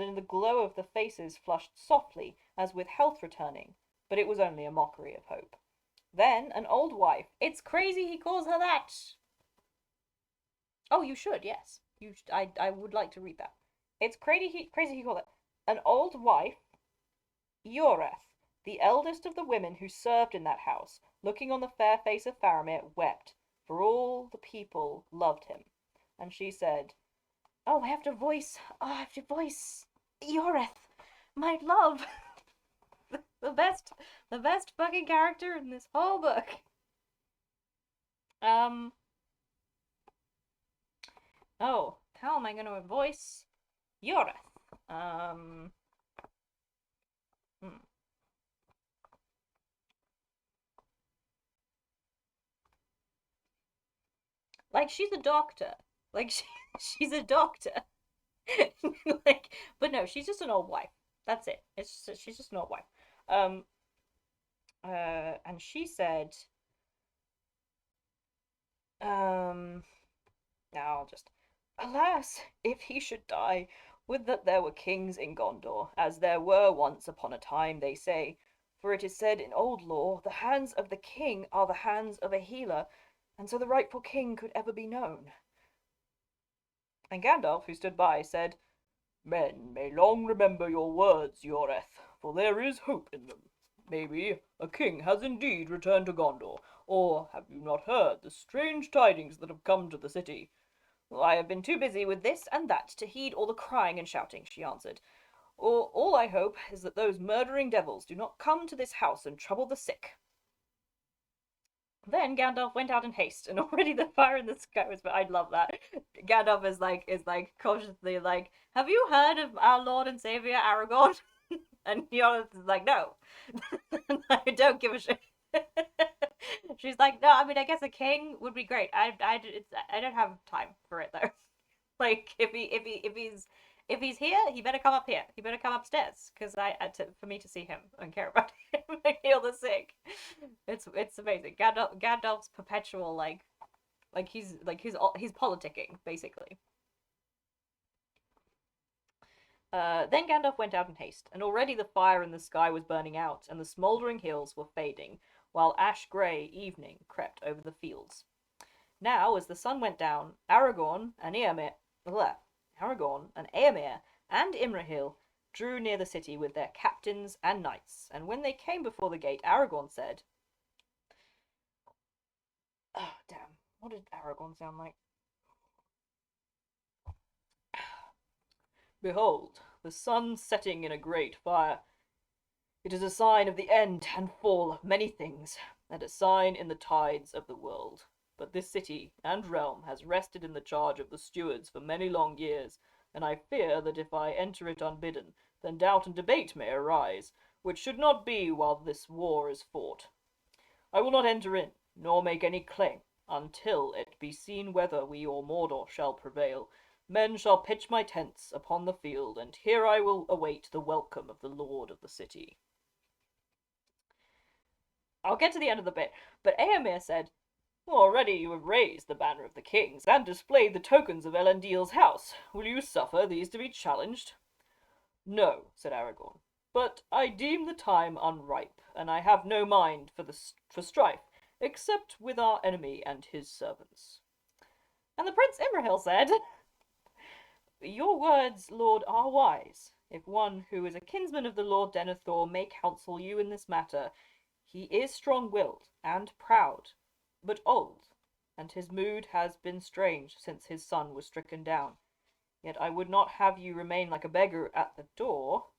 in the glow of the faces flushed softly as with health returning, but it was only a mockery of hope. Then an old wife. It's crazy he calls her that. Oh, you should, yes. I would like to read that. It's crazy he called it. An old wife, Yoreth, the eldest of the women who served in that house, looking on the fair face of Faramir, wept, for all the people loved him. And she said, "Oh, I have to voice Yoreth, my love, the best fucking character in this whole book." Um, oh, how am I going to voice Yoreth? Um, hmm. Like she's a doctor. Like she's a doctor. Like, but no, she's just an old wife. That's it. She's just an old wife. Um, and she said, um, now I'll just, alas, if he should die, would that there were kings in Gondor, as there were once upon a time, they say. For it is said in old lore, the hands of the king are the hands of a healer, and so the rightful king could ever be known. And Gandalf, who stood by, said, "Men may long remember your words, Yoreth, for there is hope in them. Maybe a king has indeed returned to Gondor, or have you not heard the strange tidings that have come to the city?" "I have been too busy with this and that to heed all the crying and shouting," she answered. All I hope is that those murdering devils do not come to this house and trouble the sick." Then Gandalf went out in haste, and already the fire in the sky was. But I love that. Gandalf is like cautiously like, "Have you heard of our Lord and Savior Aragorn?" And Fiona is like, no, I don't give a shit. She's like, no, I mean, I guess a king would be great. I don't have time for it though. Like, if he's here, he better come up here. He better come upstairs because for me to see him and care about him and heal the sick. It's amazing. Gandalf's perpetual he's politicking basically. Then Gandalf went out in haste, and already the fire in the sky was burning out, and the smouldering hills were fading, while ash-grey evening crept over the fields. Now, as the sun went down, Aragorn and Eomer and Imrahil drew near the city with their captains and knights, and when they came before the gate, Aragorn said, "Oh, damn, what did Aragorn sound like? Behold, the sun setting in a great fire. It is a sign of the end and fall of many things, and a sign in the tides of the world. But this city and realm has rested in the charge of the stewards for many long years, and I fear that if I enter it unbidden, then doubt and debate may arise, which should not be while this war is fought. I will not enter in, nor make any claim, until it be seen whether we or Mordor shall prevail. Men shall pitch my tents upon the field, and here I will await the welcome of the lord of the city." I'll get to the end of the bit, but Eomer said, "Already you have raised the banner of the kings, and displayed the tokens of Elendil's house. Will you suffer these to be challenged?" "No," said Aragorn, "but I deem the time unripe, and I have no mind for strife, except with our enemy and his servants." And the Prince Imrahil said, "Your words, Lord, are wise. If one who is a kinsman of the Lord Denethor may counsel you in this matter, he is strong-willed and proud, but old, and his mood has been strange since his son was stricken down. Yet I would not have you remain like a beggar at the door."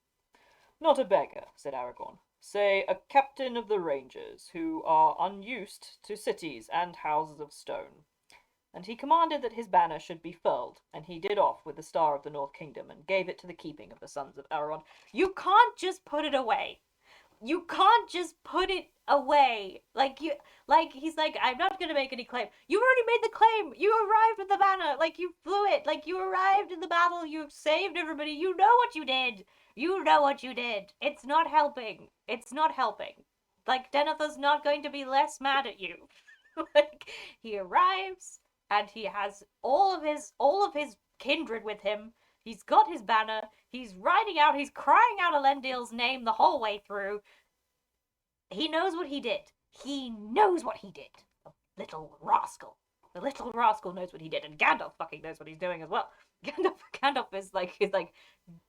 "Not a beggar," said Aragorn. "Say a captain of the Rangers, who are unused to cities and houses of stone." And he commanded that his banner should be furled, and he did off with the Star of the North Kingdom, and gave it to the keeping of the sons of Elrond. You can't just put it away. You can't just put it away. He's like, "I'm not gonna make any claim." You already made the claim. You arrived with the banner. You flew it. You arrived in the battle. You saved everybody. You know what you did. You know what you did. It's not helping. It's not helping. Denethor's not going to be less mad at you. He arrives, and he has all of his kindred with him. He's got his banner. He's riding out. He's crying out Elendil's name the whole way through. He knows what he did. He knows what he did. The little rascal. The little rascal knows what he did, and Gandalf fucking knows what he's doing as well. Gandalf is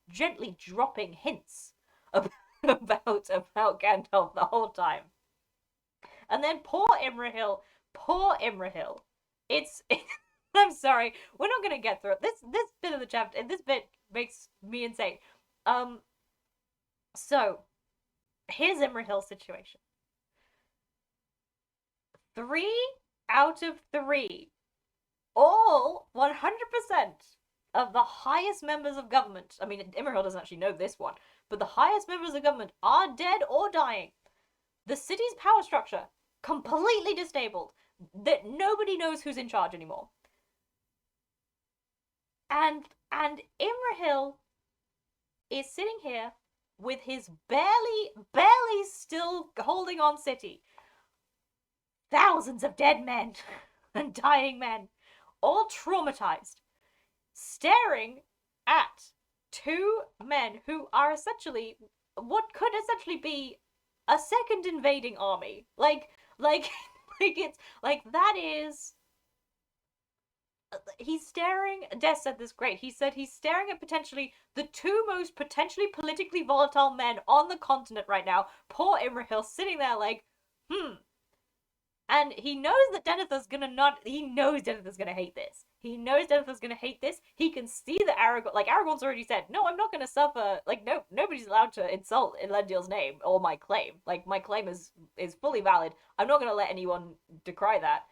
gently dropping hints about Gandalf the whole time. And then poor Imrahil. I'm sorry, we're not gonna get through it. This bit of the chapter, and this bit makes me insane. So here's Imrahil's situation. 3 out of 3, all 100% of the highest members of government. I mean, Imrahil doesn't actually know this one, but the highest members of government are dead or dying. The city's power structure completely disabled. That nobody knows who's in charge anymore. And Imrahil is sitting here with his barely still holding on city. Thousands of dead men and dying men, all traumatized, staring at 2 men who are essentially what could essentially be a second invading army. It's that is. He's staring. Des said this great. He said he's staring at potentially the 2 most potentially politically volatile men on the continent right now. Poor Imrahil sitting there and he knows that Denethor's gonna hate this. He knows Denethor's gonna hate this. He can see that Aragorn's already said, "No, I'm not gonna suffer. No, nobody's allowed to insult Elendil's name or my claim. My claim is fully valid. I'm not gonna let anyone decry that."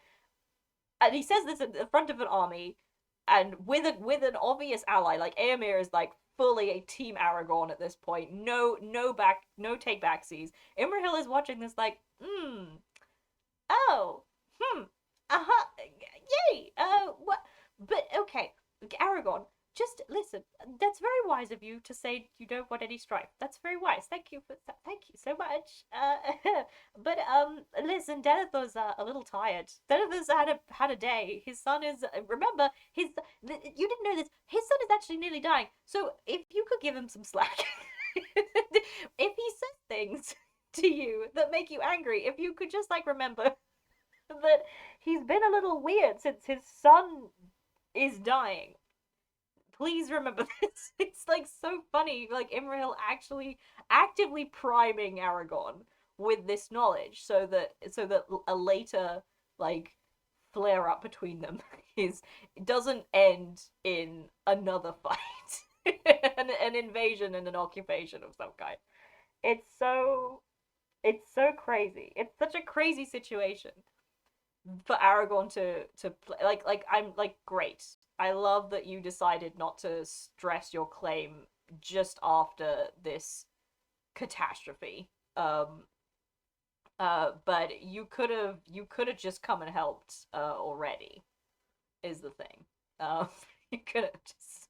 And he says this in the front of an army, and with an obvious ally. Eomer is fully a team Aragorn at this point. No take backsies. Imrahil is watching this like, oh, uh-huh, yay, what, but okay, Aragorn, just listen, that's very wise of you to say you don't want any strife. That's very wise, thank you so much, but, listen, Denethor's, a little tired. Denethor's had a day. His son is, remember, you didn't know this, his son is actually nearly dying, so if you could give him some slack, if he says things to you that make you angry, if you could just, like, remember that he's been a little weird since his son is dying. Please remember this. It's like so funny. Like Imrahil actually actively priming Aragorn with this knowledge so that a later like flare up between them is doesn't end in another fight. an invasion and an occupation of some kind. It's so it's so crazy. It's such a crazy situation for Aragorn to play. Like I'm like great. I love that you decided not to stress your claim just after this catastrophe. Um but you could have just come and helped already is the thing. You could have just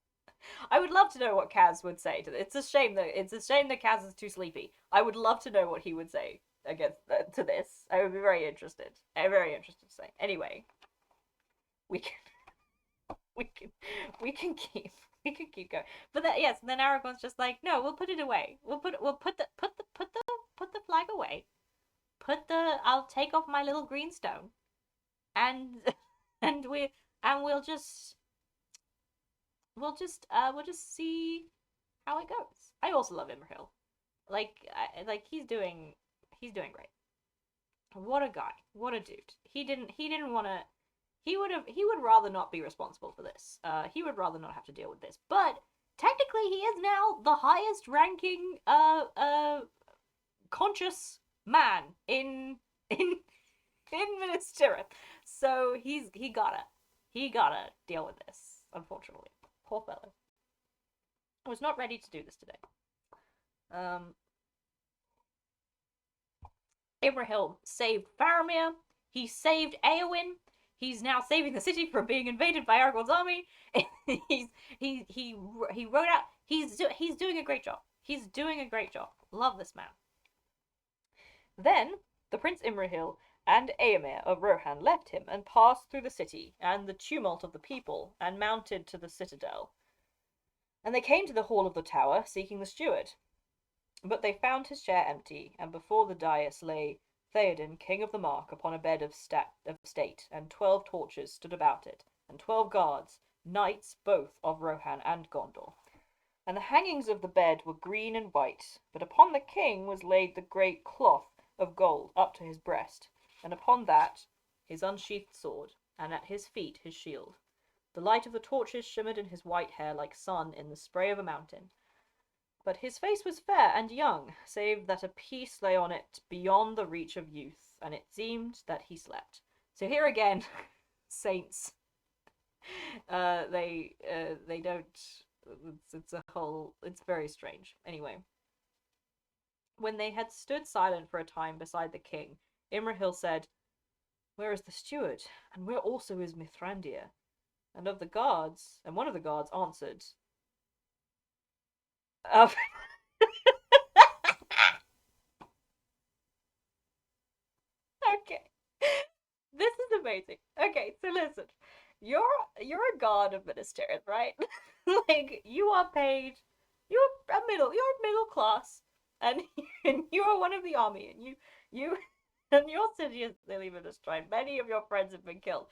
I would love to know what Kaz would say to this. It's a shame that Kaz is too sleepy. I would love to know what he would say against to this. I would be very interested. I'm very interested to say. Anyway, we can we can we can keep we can keep going. But that yes, and then Aragorn's just like, no, we'll put it away. We'll put the flag away. I'll take off my little green stone, and and we'll just see how it goes. I also love Imrahil. Like he's doing great. What a guy. What a dude. He didn't want to he would rather not be responsible for this. He would rather not have to deal with this. But technically he is now the highest ranking conscious man in Minas Tirith. So he gotta deal with this, unfortunately. Poor fellow. I was not ready to do this today. Um Ibrahil saved Faramir. He saved Eowyn. He's now saving the city from being invaded by Aragorn's army. He wrote out. He's doing a great job. He's doing a great job. Love this man. Then the Prince Imrahil and Eomer of Rohan left him and passed through the city and the tumult of the people and mounted to the citadel. And they came to the hall of the tower, seeking the steward. But they found his chair empty, and before the dais lay Theoden, king of the Mark, upon a bed of state, and 12 torches stood about it, and 12 guards, knights both of Rohan and Gondor. And the hangings of the bed were green and white, but upon the king was laid the great cloth of gold up to his breast, and upon that his unsheathed sword, and at his feet his shield. The light of the torches shimmered in his white hair like sun in the spray of a mountain. But his face was fair and young, save that a peace lay on it beyond the reach of youth, and it seemed that he slept. So here again, saints, they don't. It's very strange. Anyway, when they had stood silent for a time beside the king, Imrahil said, "Where is the steward? And where also is Mithrandir?" And one of the guards answered, okay. This is amazing. Okay, so listen. You're a god of Minas Tirith, right? Like you are paid you're middle class and, and you are one of the army and you and your city is nearly been destroyed. Many of your friends have been killed.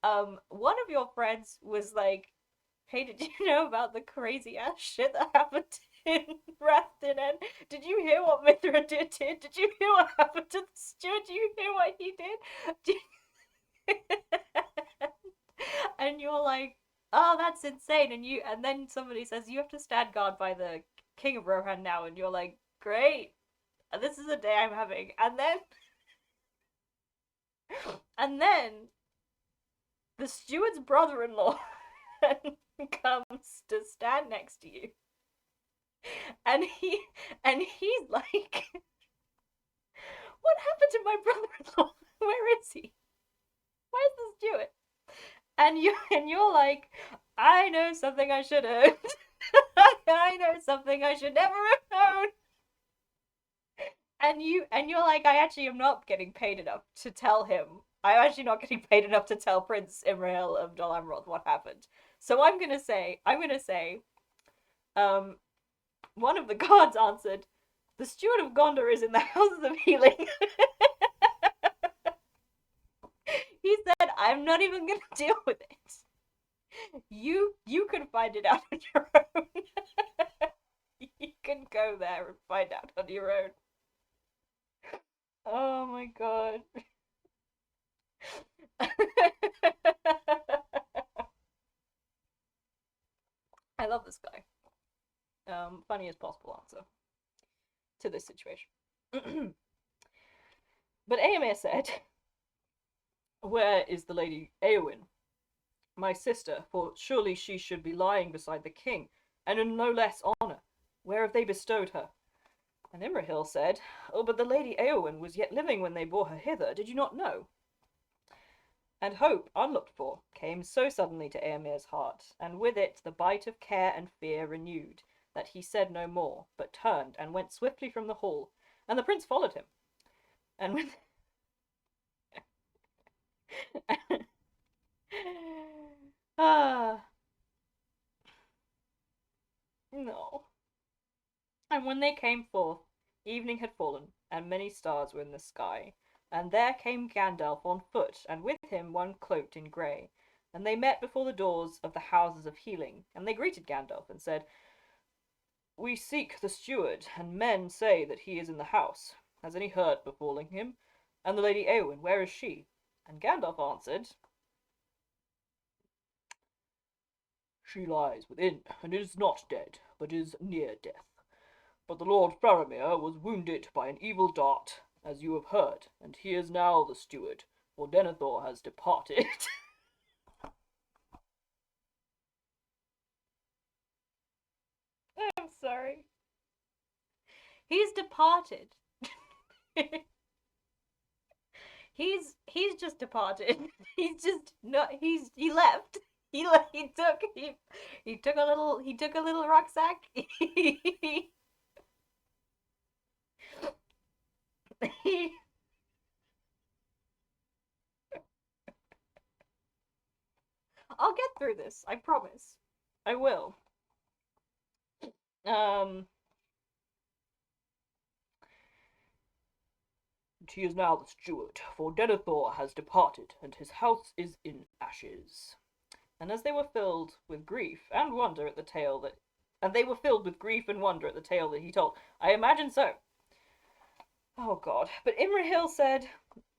One of your friends was like, hey, did you know about the crazy ass shit that happened in Rathdin? Did you hear what Mithra did? Did you hear what happened to the steward? Did you hear what he did? And you're like, oh, that's insane. And then somebody says you have to stand guard by the king of Rohan now, and you're like, great. This is a day I'm having. And then the steward's brother-in-law comes to stand next to you and he's like, "What happened to my brother-in-law? Where is he? Where's the steward?" And you're like, "I know something I should have. I know something I should never have known." And you're like, "I actually am not getting paid enough to tell him. I'm actually not getting paid enough to tell Prince Imrahil of Dol Amroth what happened. So I'm gonna say, um, one of the guards answered, the steward of Gondor is in the houses of healing." He said, "I'm not even gonna deal with it. You can find it out on your own." You can go there and find out on your own. Oh my god. I love this guy. Funniest possible answer to this situation. But Éomer said, "Where is the Lady Éowyn, my sister? For surely she should be lying beside the king, and in no less honour. Where have they bestowed her?" And Imrahil said, "Oh, but the Lady Éowyn was yet living when they bore her hither. Did you not know?" And hope, unlooked for, came so suddenly to Éomer's heart, and with it the bite of care and fear renewed, that he said no more, but turned and went swiftly from the hall, and the prince followed him. And when ah, no. And when they came forth, evening had fallen, and many stars were in the sky. And there came Gandalf on foot, and with him one cloaked in grey. And they met before the doors of the houses of healing, and they greeted Gandalf and said, "We seek the steward, and men say that he is in the house. Has any hurt befallen him? And the Lady Éowyn, where is she?" And Gandalf answered, "She lies within, and is not dead, but is near death. But the Lord Faramir was wounded by an evil dart, as you have heard, and he is now the steward, for Denethor has departed." I'm sorry. He's departed. He's just departed. He's just not. He left. He took a little rucksack. he, I'll get through this. I promise. I will. Um, he is now the steward, for Denethor has departed, and his house is in ashes. And as they were filled with grief and wonder at the tale that and they were filled with grief and wonder at the tale that he told. I imagine so. Oh god. But Imrahil said,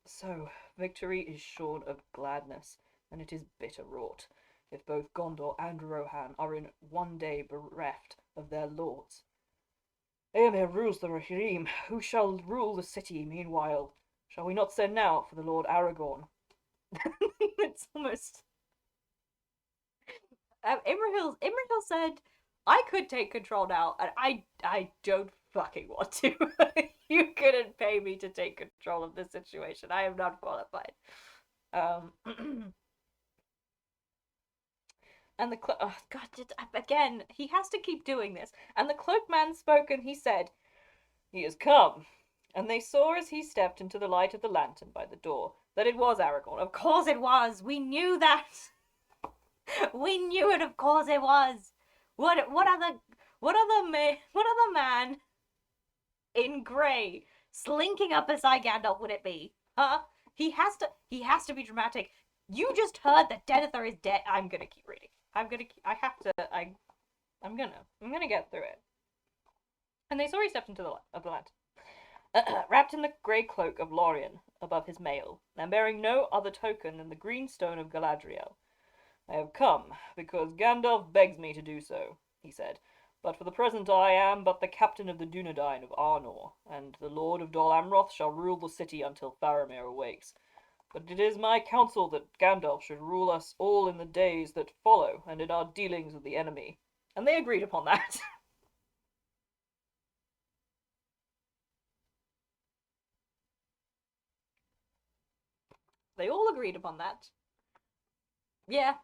"So victory is shorn of gladness, and it is bitter wrought, if both Gondor and Rohan are in one day bereft of their lords. Éomer rules the Rohirrim. Who shall rule the city meanwhile? Shall we not send now for the Lord Aragorn?" It's almost Imrahil said, "I could take control now, and I don't fucking want to. You couldn't pay me to take control of this situation. I am not qualified." Um, and oh god, again, he has to keep doing this. And the cloaked man spoke, and he said, "He has come." And they saw as he stepped into the light of the lantern by the door that it was Aragorn. Of course it was. We knew that. We knew it. Of course it was. What other man in grey slinking up beside Gandalf would it be? Huh? He has to be dramatic. You just heard that Denethor is dead. I'm gonna keep reading. I have to. I'm gonna get through it. And they saw he stepped into the lantern, wrapped in the grey cloak of Lorien above his mail, and bearing no other token than the green stone of Galadriel. "I have come because Gandalf begs me to do so," he said. "But for the present I am but the captain of the Dunedain of Arnor, and the Lord of Dol Amroth shall rule the city until Faramir awakes. But it is my counsel that Gandalf should rule us all in the days that follow, and in our dealings with the enemy." And they agreed upon that. They all agreed upon that. Yeah.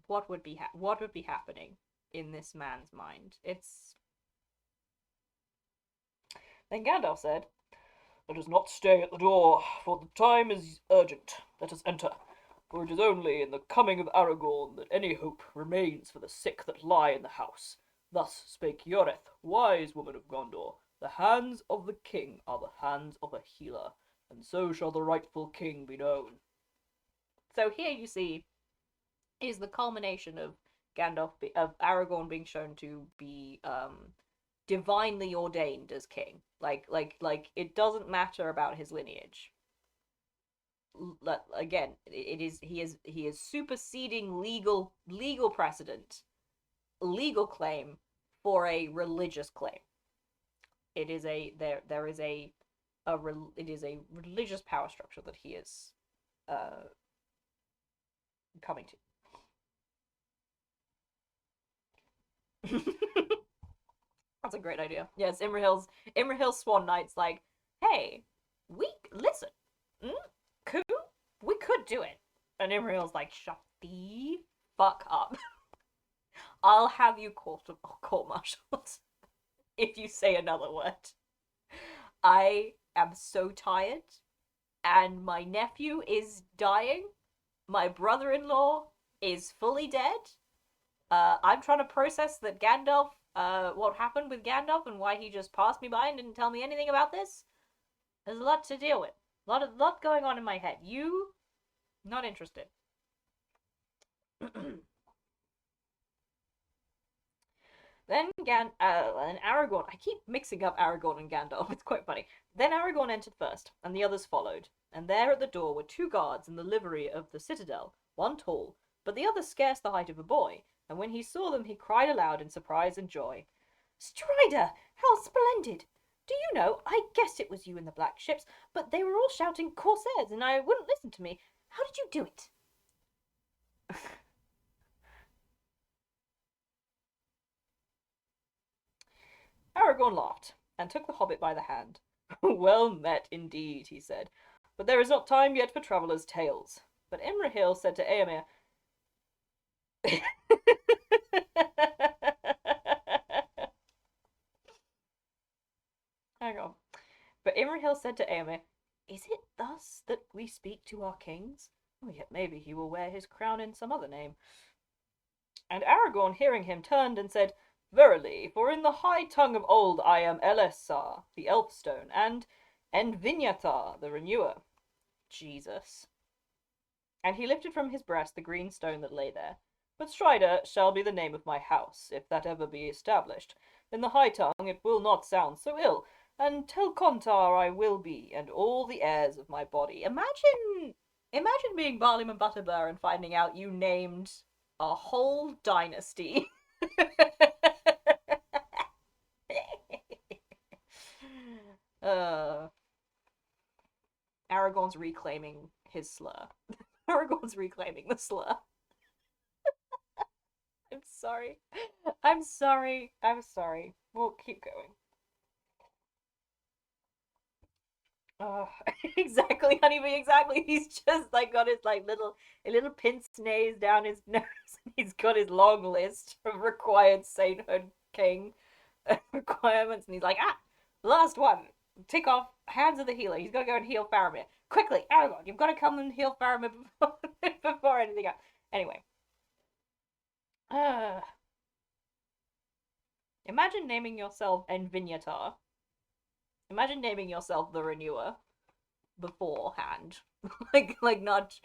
What would be happening in this man's mind? It's Then Gandalf said, "Let us not stay at the door, for the time is urgent. Let us enter, for it is only in the coming of Aragorn that any hope remains for the sick that lie in the house. Thus spake Yoreth, wise woman of Gondor. The hands of the king are the hands of a healer, and so shall the rightful king be known." So here you see is the culmination of of Aragorn being shown to be divinely ordained as king. Like it doesn't matter about his lineage. Again, he is superseding legal precedent, legal claim for a religious claim. It is a there is it is a religious power structure that he is uh coming to. That's a great idea. Yes, Imrahil's Swan Knight's like, hey, we listen, mm, could we could do it, and Imrahil's like, shut the fuck up. I'll have you court-martialed if you say another word. I am so tired, and my nephew is dying. My brother-in-law is fully dead. I'm trying to process that Gandalf, what happened with Gandalf and why he just passed me by and didn't tell me anything about this. There's a lot to deal with. A lot going on in my head. You, not interested. Then Aragorn. I keep mixing up Aragorn and Gandalf. It's quite funny. Then Aragorn entered first, and the others followed. And there at the door were two guards in the livery of the citadel, one tall, but the other scarce the height of a boy. And when he saw them, he cried aloud in surprise and joy. "Strider! How splendid! Do you know, I guessed it was you in the black ships, but they were all shouting corsairs, and I wouldn't listen to me. How did you do it?" Aragorn laughed, and took the hobbit by the hand. "Well met, indeed," he said. "But there is not time yet for travellers' tales." But Imrahil said to Éomer, Hang on. But Imrahil said to Éomer, "Is it thus that we speak to our kings? Oh, yet maybe he will wear his crown in some other name." And Aragorn, hearing him, turned and said, "Verily, for in the high tongue of old I am Elessar, the Elfstone, and Envinyathar, the Renewer." Jesus. And he lifted from his breast the green stone that lay there. "But Strider shall be the name of my house, if that ever be established. In the high tongue it will not sound so ill, and Telcontar I will be, and all the heirs of my body." Imagine being Barlim and Butterbur and finding out you named a whole dynasty. uh, Aragorn's reclaiming his slur. Aragorn's reclaiming the slur. I'm sorry. I'm sorry. I'm sorry. We'll keep going. Oh, exactly, honeybee, exactly. He's just like got his like a little pince nez down his nose. He's got his long list of required sainthood king requirements, and he's like, last one. Tick off Hands of the Healer. He's got to go and heal Faramir. Quickly, Aragorn, you've got to come and heal Faramir before anything else. Anyway. Uh, Imagine naming yourself Envinyatar. Imagine naming yourself the Renewer beforehand. like not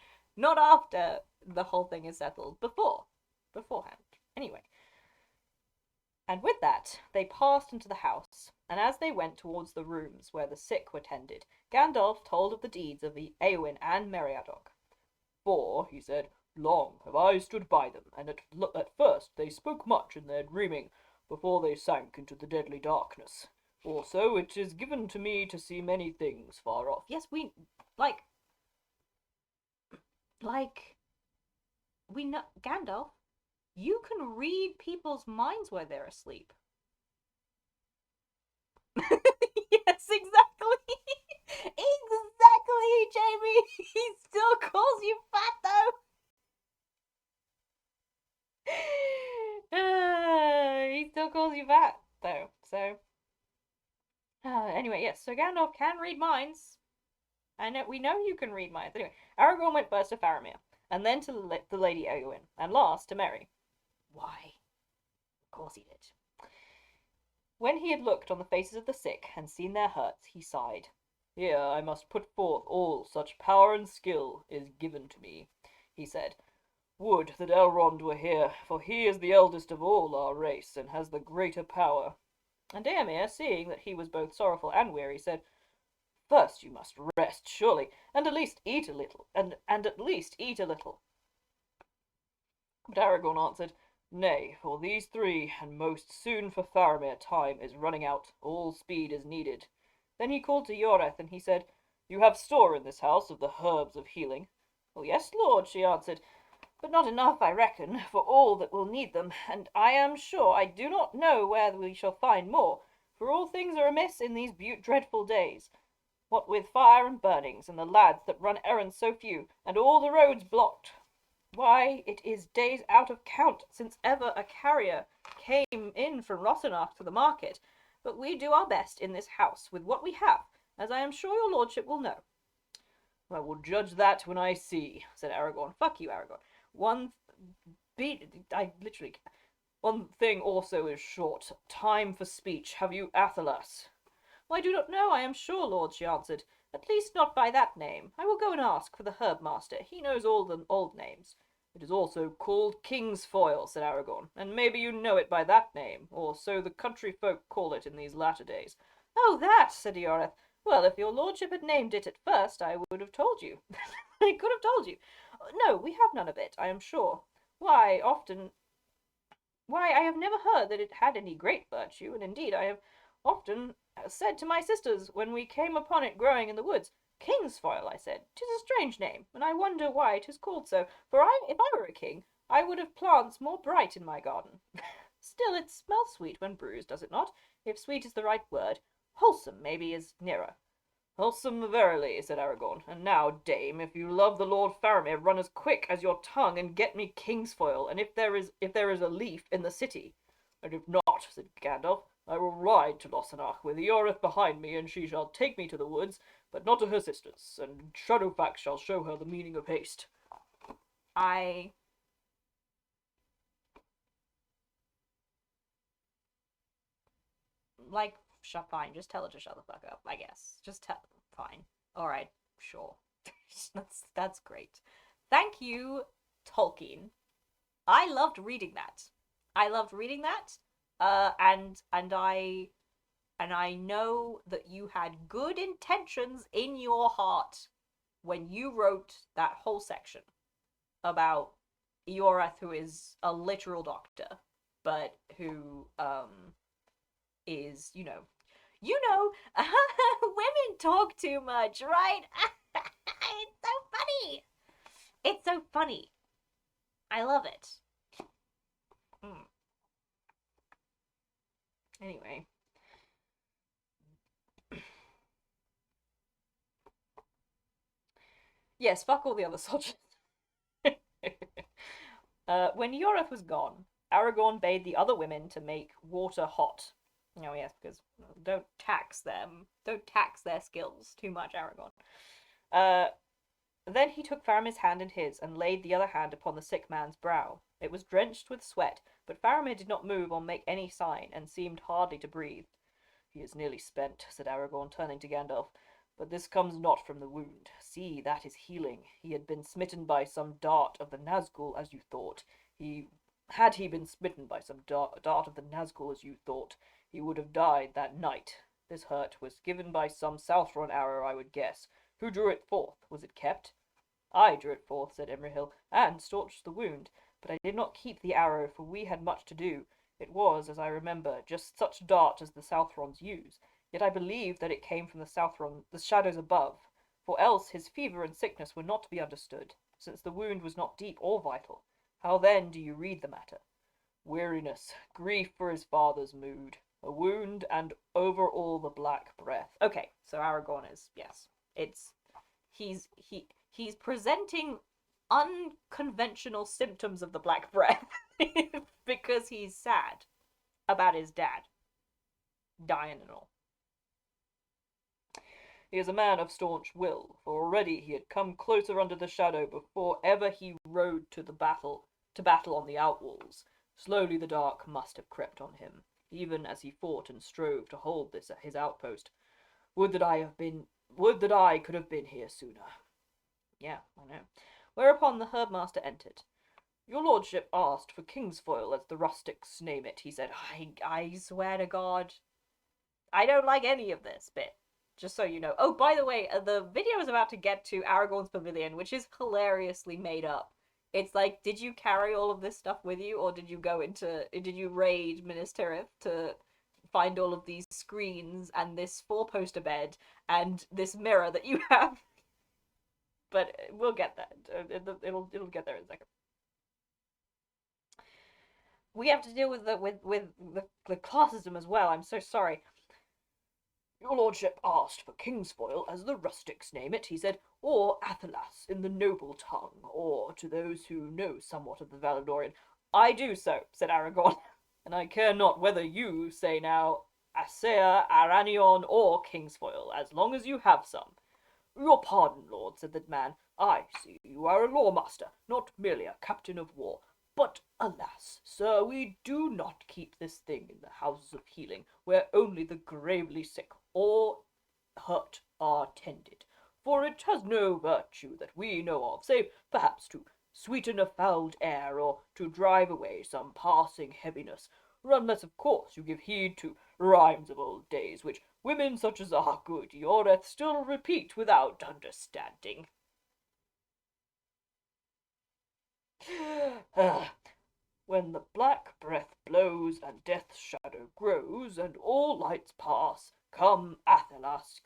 after the whole thing is settled. Beforehand. Anyway. And with that, they passed into the house, and as they went towards the rooms where the sick were tended, Gandalf told of the deeds of the Éowyn and Meriadoc. "For," he said, "long have I stood by them, and at first they spoke much in their dreaming, before they sank into the deadly darkness. Also, it is given to me to see many things far off." Yes, like, we know, Gandalf, you can read people's minds while they're asleep. Yes, exactly. Jamie. He still calls you fat, though. He still calls you fat, though. So, anyway, yes. So Gandalf can read minds. We know you can read minds. Anyway, Aragorn went first to Faramir, and then to the Lady Eowyn, and last to Merry. Why? Of course he did. When he had looked on the faces of the sick and seen their hurts, he sighed. Here I must put forth all such power and skill is given to me, he said. Would that Elrond were here, for he is the eldest of all our race, and has the greater power. And Éomer, seeing that he was both sorrowful and weary, said, First you must rest, surely, and at least eat a little, and at least eat a little. But Aragorn answered, Nay, for these three, and most soon for Faramir, time is running out, all speed is needed. Then he called to Ioreth, and he said, You have store in this house of the herbs of healing. Oh, yes, lord, she answered, but not enough, I reckon, for all that will need them, and I am sure I do not know where we shall find more, for all things are amiss in these dreadful days. What with fire and burnings, and the lads that run errands so few, and all the roads blocked. Why, it is days out of count since ever a carrier came in from Rossenach to the market, but we do our best in this house with what we have, as I am sure your lordship will know. I will judge that when I see, said Aragorn. Fuck you, Aragorn. One thing also is short. Time for speech. Have you Athelas? I do not know, I am sure, lord, she answered. At least not by that name. I will go and ask for the herb master. He knows all the old names. It is also called King's Foil, said Aragorn, and maybe you know it by that name, or so the country folk call it in these latter days. Oh, that, said Ioreth. Well, if your lordship had named it at first, I would have told you. I could have told you. No, we have none of it, I am sure. Why, I have never heard that it had any great virtue, and indeed I have often said to my sisters when we came upon it growing in the woods, King's Foil, I said, 'tis a strange name, and I wonder why it is called so, for if I were a king, I would have plants more bright in my garden. Still, it smells sweet when bruised, does it not? If sweet is the right word. Wholesome, maybe, is nearer. Wholesome, verily, said Aragorn. And now, dame, if you love the Lord Faramir, run as quick as your tongue and get me King's Foil, and if there is a leaf in the city. And if not, said Gandalf, I will ride to Lossarach with Ioreth behind me, and she shall take me to the woods, but not to her sisters, and Shadowfax shall show her the meaning of haste. Fine, just tell her to shut the fuck up, I guess. Just tell fine. Alright, sure. That's great. Thank you, Tolkien. I loved reading that. And I know that you had good intentions in your heart when you wrote that whole section about Ioreth, who is a literal doctor, but who is, women talk too much, right? It's so funny. It's so funny. I love it. Anyway. Yes, fuck all the other soldiers. When Ioreth was gone, Aragorn bade the other women to make water hot. Oh yes, because don't tax them. Don't tax their skills too much, Aragorn. Then he took Faramir's hand in his, and laid the other hand upon the sick man's brow. It was drenched with sweat, but Faramir did not move or make any sign, and seemed hardly to breathe. He is nearly spent, said Aragorn, turning to Gandalf. But this comes not from the wound. See, that is healing. He had been smitten by some dart of the Nazgul, as you thought. Had he been smitten by some dart of the Nazgul, as you thought, he would have died that night. This hurt was given by some Southron arrow, I would guess. Who drew it forth? Was it kept? I drew it forth, said Imrahil, and staunched the wound. But I did not keep the arrow, for we had much to do. It was, as I remember, just such dart as the Southrons use. Yet I believe that it came from the shadows above, for else his fever and sickness were not to be understood, since the wound was not deep or vital. How then do you read the matter? Weariness, grief for his father's mood, a wound, and over all the black breath. Okay, so Aragorn is, yes, it's he's presenting unconventional symptoms of the Black Breath because he's sad about his dad dying and all. He is a man of staunch will, for already he had come closer under the shadow before ever he rode to battle on the outwalls. Slowly the dark must have crept on him, even as he fought and strove to hold this his outpost. Would that I could have been here sooner. Yeah, I know. Whereupon the herbmaster entered. Your lordship asked for Kingsfoil, as the rustics name it, he said. I swear to God, I don't like any of this bit. Just so you know. Oh, by the way, the video is about to get to Aragorn's pavilion, which is hilariously made up. It's like, did you carry all of this stuff with you, or did you raid Minas Tirith to find all of these screens and this four-poster bed and this mirror that you have? But we'll get there. It'll get there in a second. We have to deal with the classism as well. I'm so sorry. Your lordship asked for Kingsfoil, as the rustics name it, he said, or Athelas in the noble tongue, or to those who know somewhat of the Valadorian. I do so, said Aragorn, and I care not whether you say now Asea, Aranion, or Kingsfoil, as long as you have some. Your pardon, lord, said the man. I see you are a lawmaster, not merely a captain of war. But, alas, sir, we do not keep this thing in the houses of healing, where only the gravely sick or hurt are tended. For it has no virtue that we know of, save perhaps to sweeten a fouled air, or to drive away some passing heaviness, unless of course you give heed to rhymes of old days, which women such as our good Yoreth still repeat without understanding. When the black breath blows and death's shadow grows and all lights pass, come Athelas,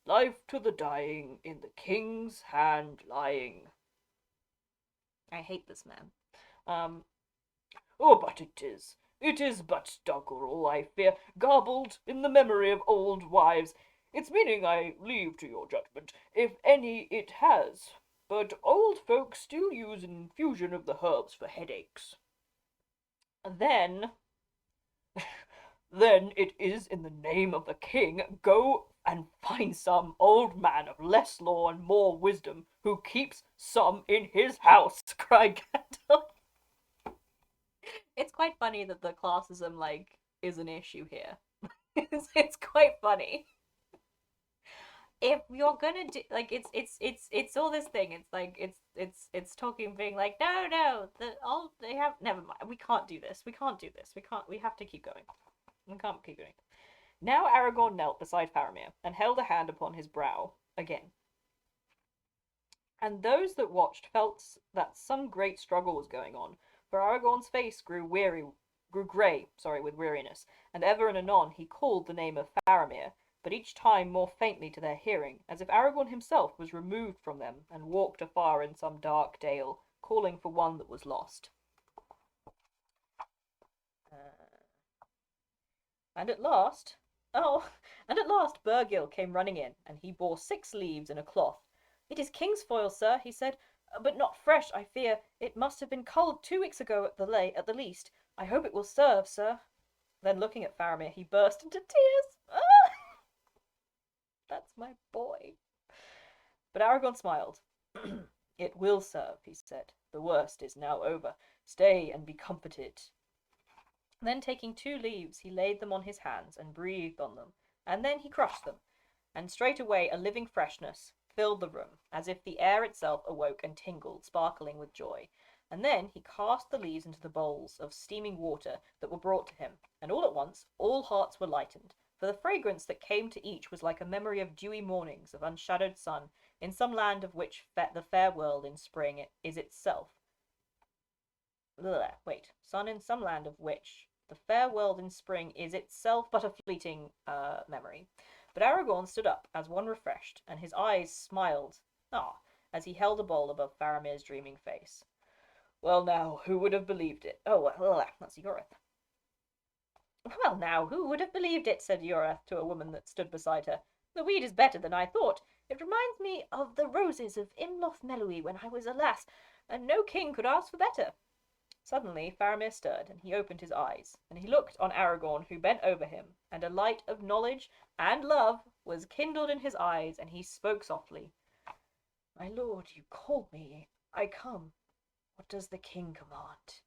life to the dying in the king's hand lying. I hate this man. Oh, but it is but doggerel, I fear, garbled in the memory of old wives. Its meaning I leave to your judgment, if any it has. But old folks still use an infusion of the herbs for headaches. Then it is in the name of the king, go and find some old man of less law and more wisdom, who keeps some in his house, cried Gandalf. It's quite funny that the classism, like, is an issue here. It's quite funny. If you're gonna do, like, it's all this thing. It's like it's talking, being like, no, they have, never mind. We can't do this. We have to keep going. We can't keep going. Now Aragorn knelt beside Faramir and held a hand upon his brow again. And those that watched felt that some great struggle was going on, for Aragorn's face grew grey, with weariness, and ever and anon he called the name of Faramir, but each time more faintly to their hearing, as if Aragorn himself was removed from them and walked afar in some dark dale, calling for one that was lost. And at last Burgil came running in, and he bore 6 leaves in a cloth. It is Kingsfoil, sir, he said, but not fresh, I fear. It must have been culled 2 weeks ago at the least. I hope it will serve, sir. Then, looking at Faramir, he burst into tears. Ah! That's my boy. But Aragorn smiled. It will serve, he said. The worst is now over. Stay and be comforted. Then, taking 2 leaves, he laid them on his hands and breathed on them, and then he crushed them, and straightway a living freshness filled the room, as if the air itself awoke and tingled, sparkling with joy. And then he cast the leaves into the bowls of steaming water that were brought to him, and all at once all hearts were lightened, for the fragrance that came to each was like a memory of dewy mornings of unshadowed sun, in some land of which the fair world in spring is itself. Sun in some land of which the fair world in spring is itself but a fleeting memory. But Aragorn stood up as one refreshed, and his eyes smiled, as he held a bowl above Faramir's dreaming face. Well, now, who would have believed it? Oh, well, that's Yoreth. Well, now, who would have believed it, said Yoreth to a woman that stood beside her. The weed is better than I thought. It reminds me of the roses of Imloth Melui when I was a lass, and no king could ask for better. Suddenly Faramir stirred, and he opened his eyes, and he looked on Aragorn, who bent over him, and a light of knowledge and love was kindled in his eyes, and he spoke softly. My lord, you called me. I come. What does the king command?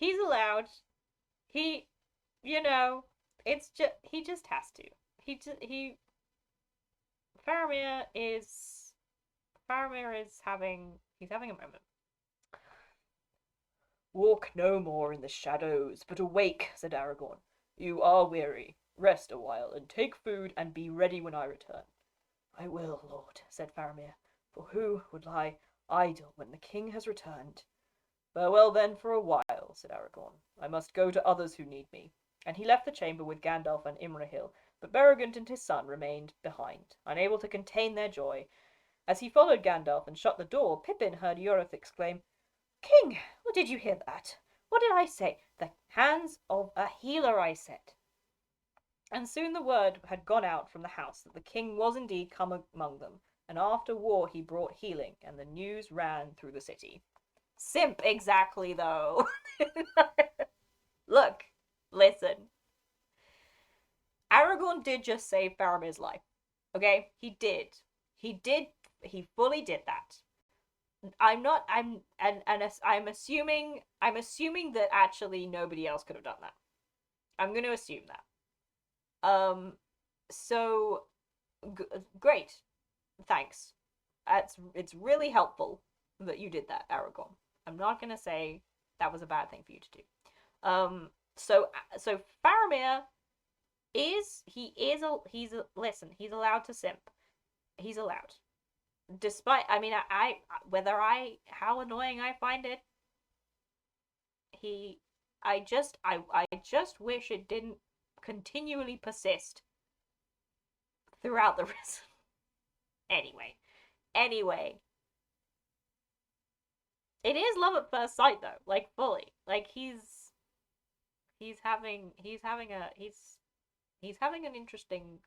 He's allowed. He, you know, it's just he just has to. He Faramir is having a moment. Walk no more in the shadows, but awake, said Aragorn. You are weary. Rest a while, and take food, and be ready when I return. I will, lord, said Faramir, for who would lie idle when the king has returned? Farewell then for a while, said Aragorn. I must go to others who need me. And he left the chamber with Gandalf and Imrahil, but Beregond and his son remained behind, unable to contain their joy. As he followed Gandalf and shut the door, Pippin heard Ioreth exclaim, King, what did you hear that? What did I say? The hands of a healer, I said. And soon the word had gone out from the house that the king was indeed come among them, and after war he brought healing, and the news ran through the city. Simp, exactly, though. Look, listen. Aragorn did just save Faramir's life. Okay? He did. He fully did that. I'm assuming that actually nobody else could have done that. I'm going to assume that. So great. Thanks. It's really helpful that you did that, Aragorn. I'm not going to say that was a bad thing for you to do. So Faramir he's allowed to simp. He's allowed. Despite, I mean, how annoying I find it, I just wish it didn't continually persist throughout the rest. Anyway, it is love at first sight though, like fully, like he's having an interesting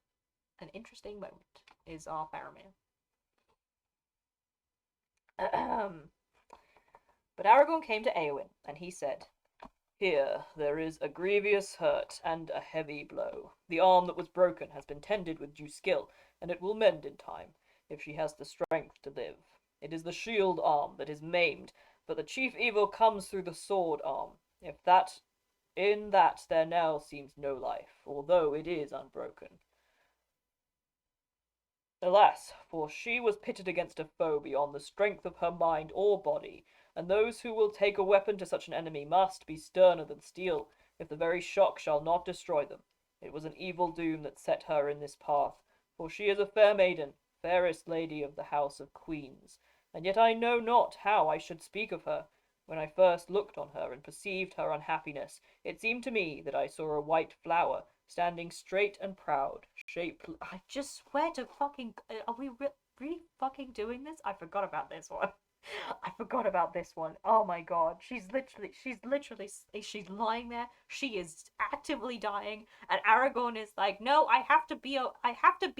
moment. Is our Faramir. But Aragorn came to Eowyn, and he said, Here there is a grievous hurt and a heavy blow. The arm that was broken has been tended with due skill, and it will mend in time, if she has the strength to live. It is the shield arm that is maimed, but the chief evil comes through the sword arm. In that there now seems no life, although it is unbroken. Alas, for she was pitted against a foe beyond the strength of her mind or body, and those who will take a weapon to such an enemy must be sterner than steel, if the very shock shall not destroy them. It was an evil doom that set her in this path, for she is a fair maiden, fairest lady of the house of queens, and yet I know not how I should speak of her. When I first looked on her and perceived her unhappiness, it seemed to me that I saw a white flower, standing straight and proud, I just swear to fucking. Are we really fucking doing this? I forgot about this one. I forgot about this one. Oh my god. She's lying there. She is actively dying, and Aragorn is like, no, I have to be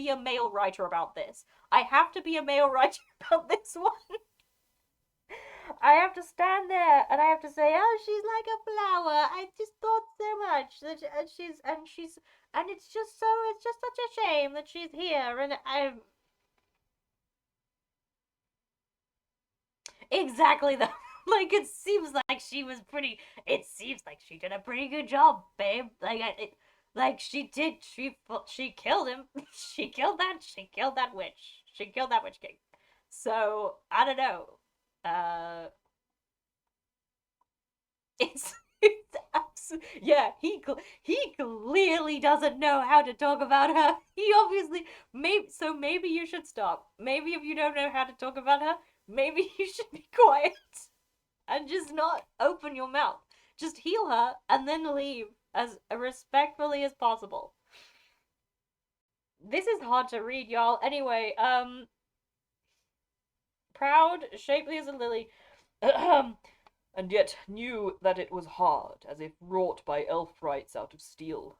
a male writer about this. I have to be a male writer about this one. I have to stand there and I have to say, oh, she's like a flower. I just thought so much that it's just such a shame that she's here, and I'm exactly the like it seems like she was pretty. It seems like she did a pretty good job, babe. She killed him. She killed that witch. She killed that witch king. So I don't know. Uh, it's yeah. He clearly doesn't know how to talk about her. He obviously maybe you should stop. Maybe if you don't know how to talk about her, maybe you should be quiet and just not open your mouth. Just heal her and then leave as respectfully as possible. This is hard to read, y'all. Anyway, proud, shapely as a lily. and yet knew that it was hard, as if wrought by elf rites out of steel.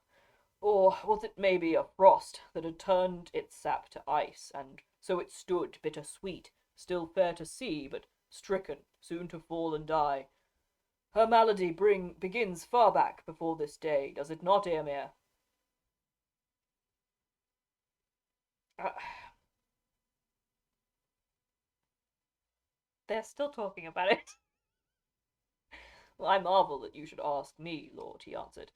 Or was it maybe a frost that had turned its sap to ice, and so it stood bitter sweet, still fair to see, but stricken, soon to fall and die? Her malady begins far back before this day, does it not, Eomer? Uh, they're still talking about it. Well, I marvel that you should ask me, lord, he answered,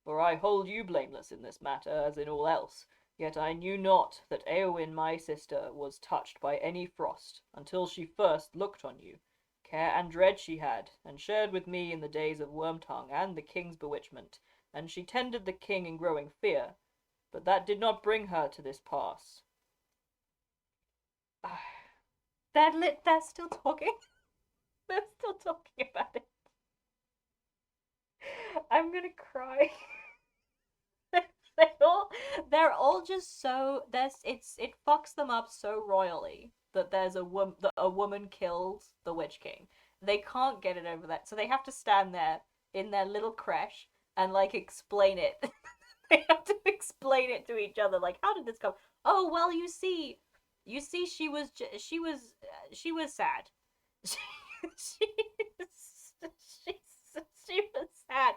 for I hold you blameless in this matter as in all else. Yet I knew not that Eowyn my sister was touched by any frost, until she first looked on you. Care and dread she had, and shared with me in the days of Wormtongue and the king's bewitchment, and she tended the king in growing fear, but that did not bring her to this pass. They're still talking. They're still talking about it. I'm gonna cry. they all they're all just so it fucks them up so royally that that a woman kills the Witch King. They can't get it over that, so they have to stand there in their little creche and like explain it. They have to explain it to each other. Like, how did this come? Oh well, you see, she was sad. She, she, she, she was sad.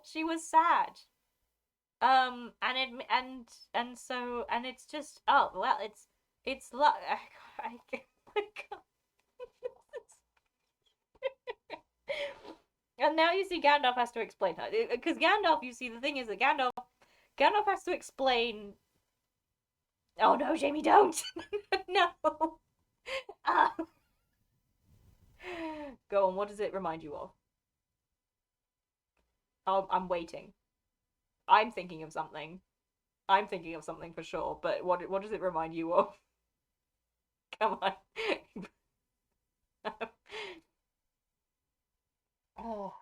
She was sad. And it's just, oh well, it's like I can't. And now you see Gandalf has to explain her, because Gandalf, you see, the thing is that Gandalf has to explain. Oh no, Jamie, don't. No. Uh, Go on. What does it remind you of? Oh, I'm waiting. I'm thinking of something. I'm thinking of something for sure. But what does it remind you of? Come on. Oh,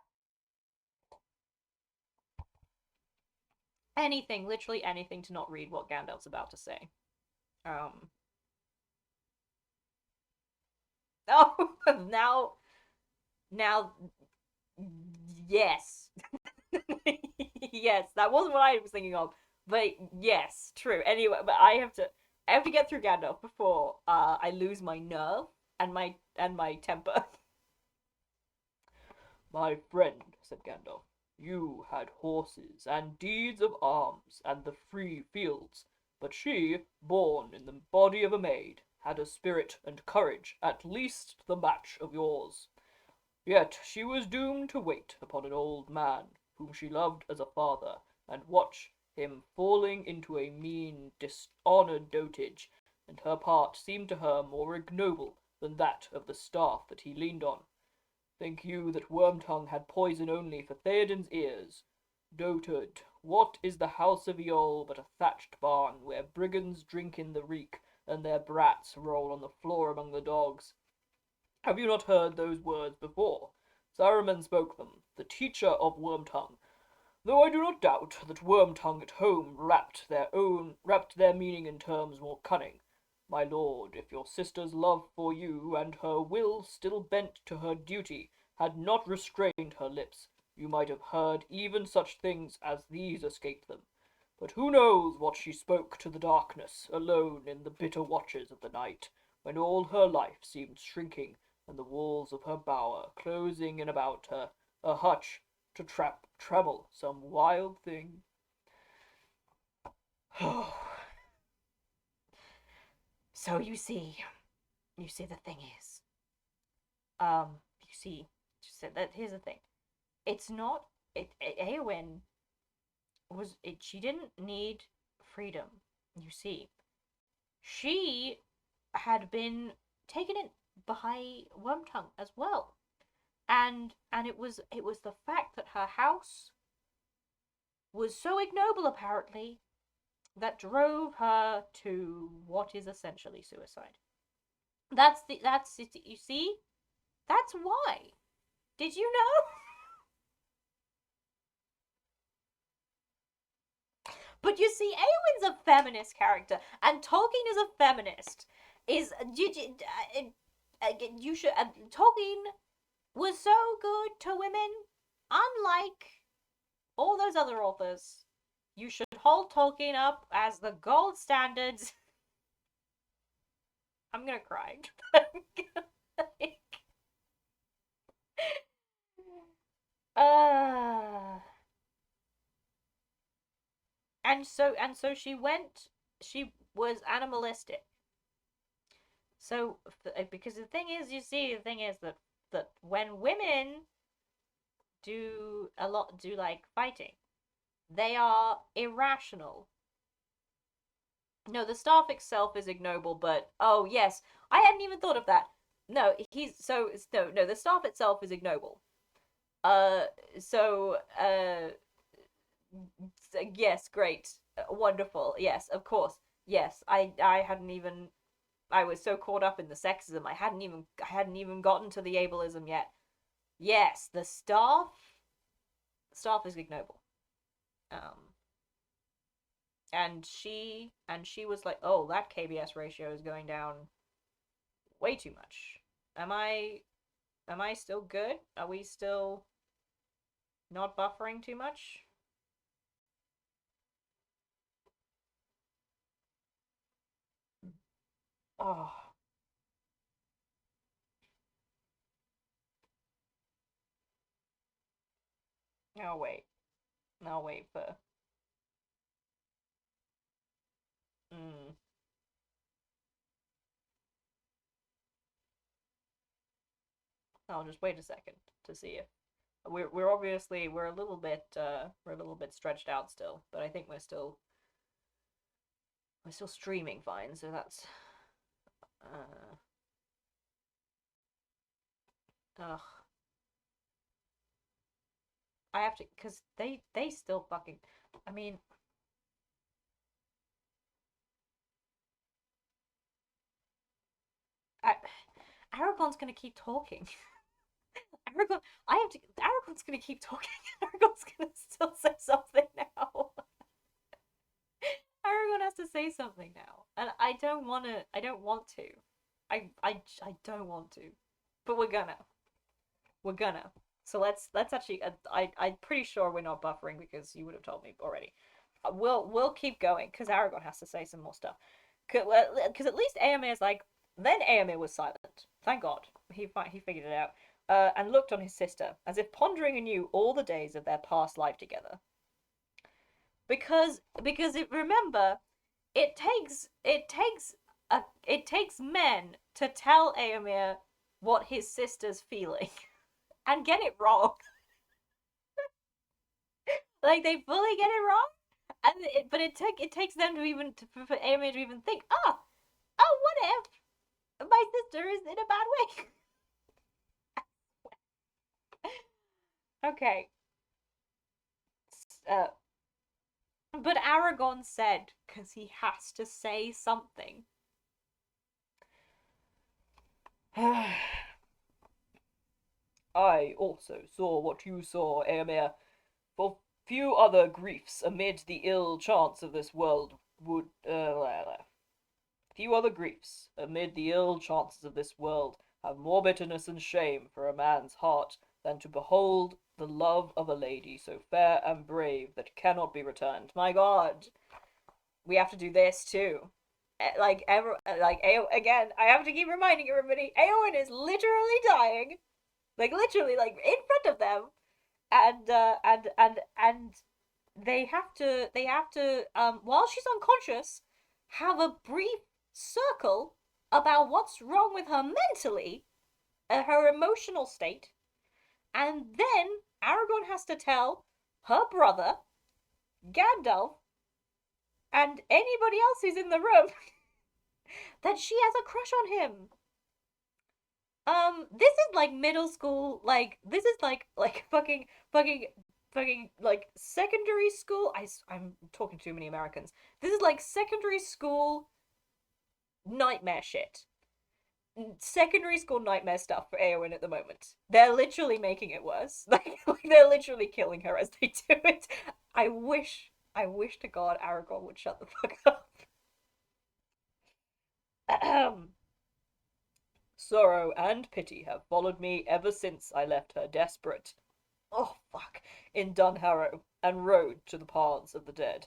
anything, literally anything, to not read what Gandalf's about to say. Um. Oh, now, now, yes, yes, that wasn't what I was thinking of, but yes, true. Anyway, but I have to get through Gandalf before I lose my nerve and my temper. My friend, said Gandalf, you had horses and deeds of arms and the free fields, but she, born in the body of a maid, had a spirit and courage at least the match of yours. Yet she was doomed to wait upon an old man, whom she loved as a father, and watch him falling into a mean, dishonoured dotage, and her part seemed to her more ignoble than that of the staff that he leaned on. Think you that Wormtongue had poison only for Theoden's ears? Dotard, what is the house of Eol but a thatched barn, where brigands drink in the reek, and their brats roll on the floor among the dogs? Have you not heard those words before? Saruman spoke them, the teacher of Wormtongue, though I do not doubt that Wormtongue at home wrapped their meaning in terms more cunning. My lord, if your sister's love for you and her will still bent to her duty had not restrained her lips, you might have heard even such things as these escape them. But who knows what she spoke to the darkness, alone in the bitter watches of the night, when all her life seemed shrinking, and the walls of her bower closing in about her, a hutch to trammel some wild thing. So you see, the thing is, you see, so that here's the thing. It's not Eowyn was it. She didn't need freedom. You see, she had been taken in by Wormtongue as well, and it was the fact that her house was so ignoble apparently that drove her to what is essentially suicide. That's it. You see, that's why. Did you know? But you see, Eowyn's a feminist character, and Tolkien is a feminist. Is you should Tolkien was so good to women, unlike all those other authors. You should hold Tolkien up as the gold standards. I'm gonna cry. uh, and so she was animalistic. So because the thing is that when women do like fighting, they are irrational. No, the staff itself is ignoble, but oh yes, I hadn't even thought of that. No, no, the staff itself is ignoble. Uh, so yes, great, wonderful, yes, of course, yes. I hadn't even. I was so caught up in the sexism, I hadn't even gotten to the ableism yet. Yes, the staff is ignoble. Um, and she was like, "Oh, that KBS ratio is going down way too much. Am I still good? Are we still not buffering too much?" Oh, I'll wait. I'll wait for. Mm, I'll just wait a second to see if we're obviously we're a little bit stretched out still, but I think we're still streaming fine, so that's uh ugh. I have to because they still fucking. I mean, I, Aragorn's gonna keep talking. Aragorn, I have to. Aragorn's gonna keep talking. Aragorn's gonna still say something now. Aragorn has to say something now, and I don't want to. I don't want to. I don't want to, but we're gonna. So let's actually. I'm pretty sure we're not buffering because you would have told me already. We'll keep going because Aragorn has to say some more stuff. Because at least Éomer is like. Then Éomer was silent. Thank God he figured it out. And looked on his sister as if pondering anew all the days of their past life together. Because remember, it takes men to tell Éomer what his sister's feeling and get it wrong. Like they fully get it wrong, but it takes them to even for Éomer to even think, what if my sister is in a bad way? Okay, uh, but Aragorn said because he has to say something. I also saw what you saw, Éomer. For few other griefs amid the ill chance of this world would few other griefs amid the ill chances of this world have more bitterness and shame for a man's heart than to behold the love of a lady so fair and brave that cannot be returned. My God, we have to do this too. Like ever, like again, I have to keep reminding everybody, Eowyn is literally dying, like literally, like in front of them, and they have to while she's unconscious have a brief circle about what's wrong with her mentally, her emotional state, and then Aragorn has to tell her brother Gandalf and anybody else who's in the room that she has a crush on him. This is like middle school, like this is like fucking like secondary school. I'm talking to too many Americans. This is like secondary school nightmare shit. Secondary school nightmare stuff for Eowyn at the moment. They're literally making it worse. Like they're literally killing her as they do it. I wish to God Aragorn would shut the fuck up. Sorrow and pity have followed me ever since I left her desperate, oh fuck, in Dunharrow, and rode to the paths of the dead.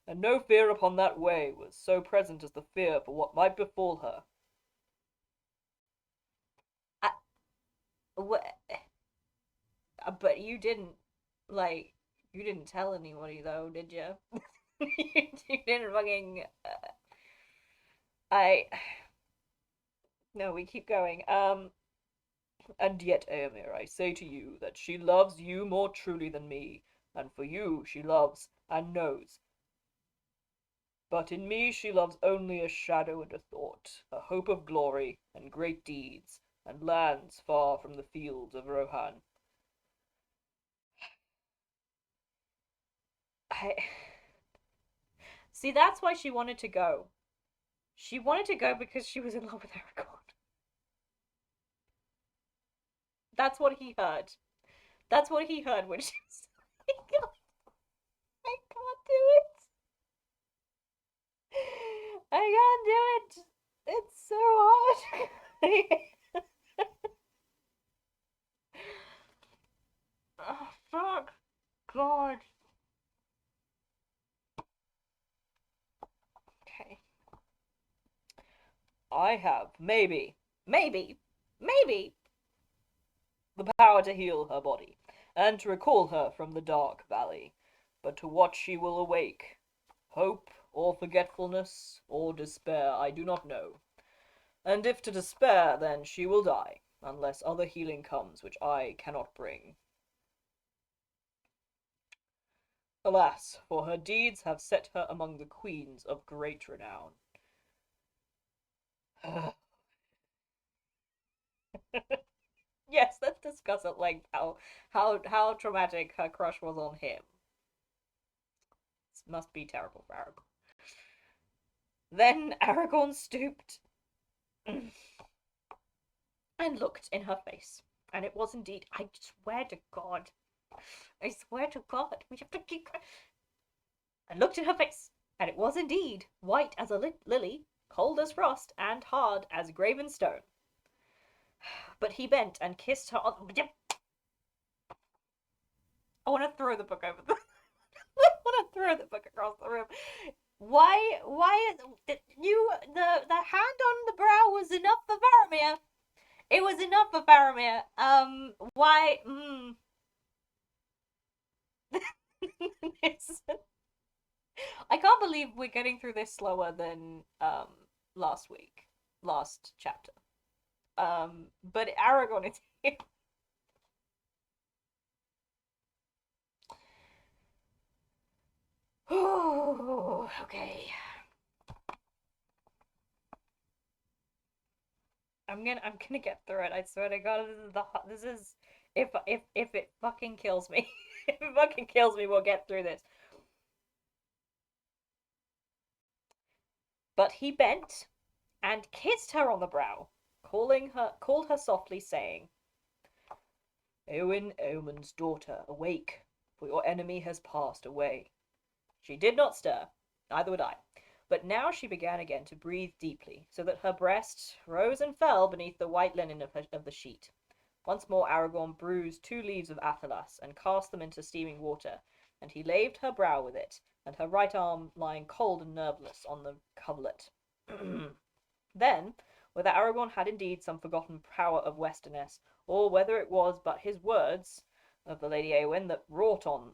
And no fear upon that way was so present as the fear for what might befall her. I, what, but you didn't, like, you didn't tell anybody though, did you? You didn't fucking. I. No, we keep going. And yet, Eomer, I say to you that she loves you more truly than me, and for you she loves and knows. But in me she loves only a shadow and a thought, a hope of glory and great deeds, and lands far from the fields of Rohan. I see. That's why she wanted to go. She wanted to go because she was in love with Aragorn. That's what he heard. That's what he heard when she was like, I can't do it. I can't do it. It's so hard. Oh, fuck. God. Okay. I have, maybe, the power to heal her body, and to recall her from the dark valley. But to what she will awake, hope, or forgetfulness, or despair, I do not know. And if to despair, then she will die, unless other healing comes which I cannot bring. Alas, for her deeds have set her among the queens of great renown. Yes, let's discuss at length how traumatic her crush was on him. This must be terrible for Aragorn. Then Aragorn stooped and looked in her face, and it was indeed. I swear to God, I swear to God, we have to keep. And looked in her face, and it was indeed white as a lily, cold as frost, and hard as graven stone. But he bent and kissed her on. I want to throw the book over the. I want to throw the book across the room. Why you the hand on the brow was enough for Faramir. It was enough for Faramir. Why? I can't believe we're getting through this slower than last week, last chapter. But Aragorn is here. Okay. I'm gonna get through it. I swear to God, this is if it fucking kills me, if it fucking kills me, we'll get through this. But he bent and kissed her on the brow, called her softly, saying, Eowyn, Eowyn's daughter, awake, for your enemy has passed away. She did not stir, neither would I. But now she began again to breathe deeply, so that her breast rose and fell beneath the white linen of the sheet. Once more Aragorn bruised 2 leaves of athelas, and cast them into steaming water, and he laved her brow with it, and her right arm lying cold and nerveless on the coverlet. Then, whether Aragorn had indeed some forgotten power of Westerness, or whether it was but his words of the Lady Eowyn that wrought on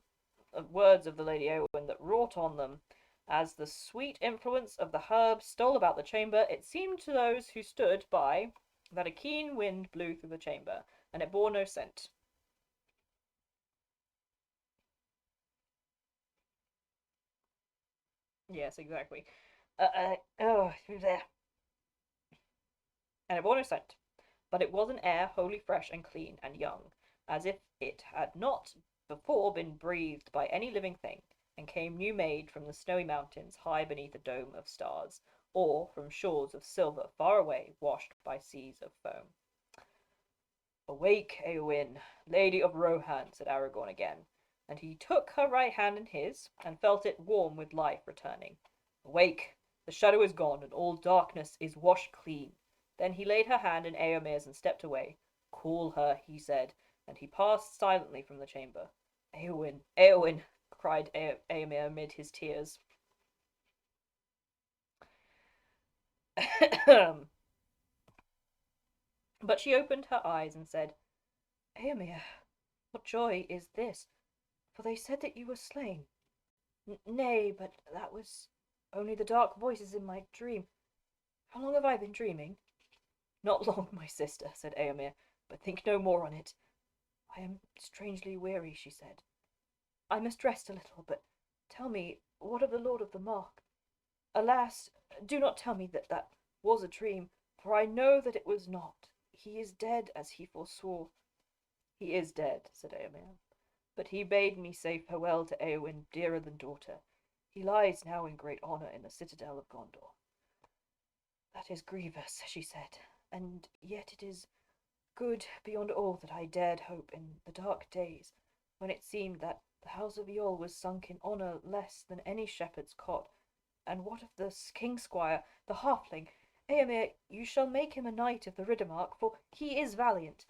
them, as the sweet influence of the herbs stole about the chamber, it seemed to those who stood by that a keen wind blew through the chamber, and it bore no scent. Yes, exactly. There. And it bore no scent, but it was an air wholly fresh and clean and young, as if it had not before been breathed by any living thing, and came new made from the snowy mountains high beneath a dome of stars, or from shores of silver far away washed by seas of foam. Awake, Eowyn, Lady of Rohan, said Aragorn again, and he took her right hand in his, and felt it warm with life returning. Awake, the shadow is gone, and all darkness is washed clean. Then he laid her hand in Eomer's and stepped away. Call her, he said, and he passed silently from the chamber. Eowyn, Eowyn, cried Eomer amid his tears. But she opened her eyes and said, Eomer, what joy is this? For they said that you were slain. Nay, but that was only the dark voices in my dream. How long have I been dreaming? Not long, my sister, said Eomer, but think no more on it. I am strangely weary, she said. I must rest a little, but tell me, what of the Lord of the Mark? Alas, do not tell me that that was a dream, for I know that it was not. He is dead, as he forswore. He is dead, said Eomer, but he bade me say farewell to Eowyn, dearer than daughter. He lies now in great honour in the citadel of Gondor. That is grievous, she said, and yet it is good beyond all that I dared hope in the dark days, when it seemed that the house of Yol was sunk in honour less than any shepherd's cot. And what of the king-squire, the halfling? Eomer, you shall make him a knight of the Riddermark, for he is valiant.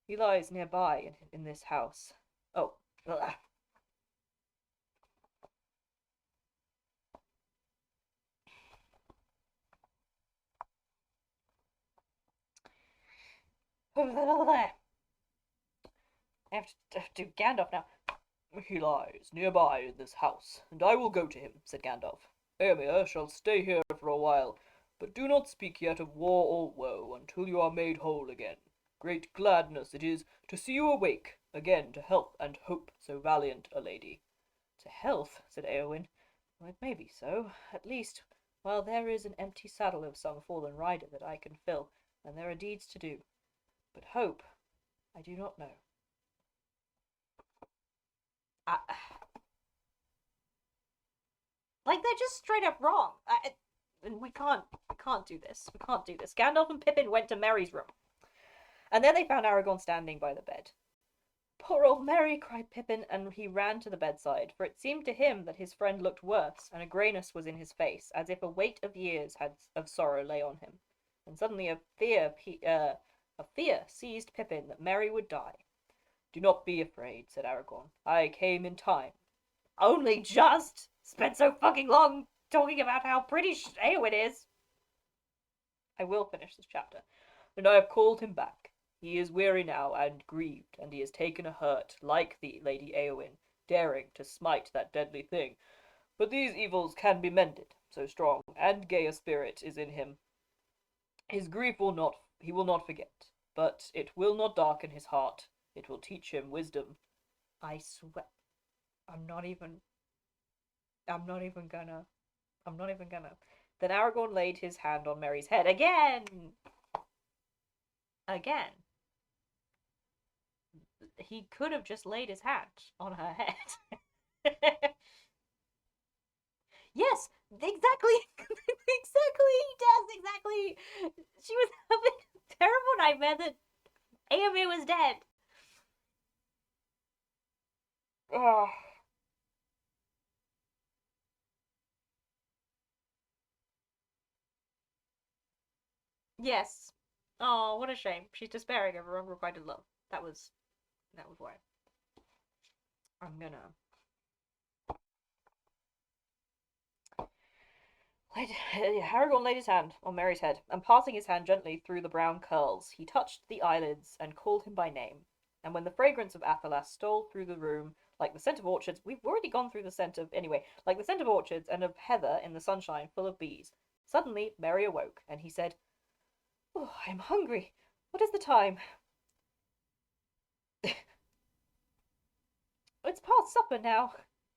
He lies nearby in this house. Oh, ugh. I have to do Gandalf now. He lies nearby in this house, and I will go to him, said Gandalf. Eomer shall stay here for a while, but do not speak yet of war or woe until you are made whole again. Great gladness it is to see you awake again to health and hope so valiant a lady. To health, said Eowyn. Well, it may be so. At least, while there is an empty saddle of some fallen rider that I can fill, and there are deeds to do. But hope, I do not know. Like, they're just straight up wrong. And we can't do this. We can't do this. Gandalf and Pippin went to Merry's room, and there they found Aragorn standing by the bed. Poor old Merry, cried Pippin, and he ran to the bedside, for it seemed to him that his friend looked worse, and a greyness was in his face, as if a weight of years of sorrow lay on him. And suddenly a fear seized Pippin that Merry would die. Do not be afraid, said Aragorn. I came in time. Only just! Spent so fucking long talking about how pretty Eowyn is. I will finish this chapter. And I have called him back. He is weary now and grieved, and he has taken a hurt, like the Lady Eowyn, daring to smite that deadly thing. But these evils can be mended, so strong and gay a spirit is in him. His grief he will not forget, but it will not darken his heart. It will teach him wisdom. I swear, I'm not even gonna. Then Aragorn laid his hand on Merry's head again. He could have just laid his hand on her head. Yes, exactly. Exactly, he does, exactly. She was having a terrible nightmare that Eomer was dead. Oh. Yes. Oh, what a shame. She's despairing of her unrequited love. That was why. I'm gonna Aragorn laid his hand on Merry's head, and passing his hand gently through the brown curls, he touched the eyelids and called him by name. And when the fragrance of Athelas stole through the room, like the scent of orchards, we've already gone through the scent of, anyway, like the scent of orchards and of heather in the sunshine full of bees. Suddenly, Merry awoke, and he said, Oh, I'm hungry. What is the time? It's past supper now,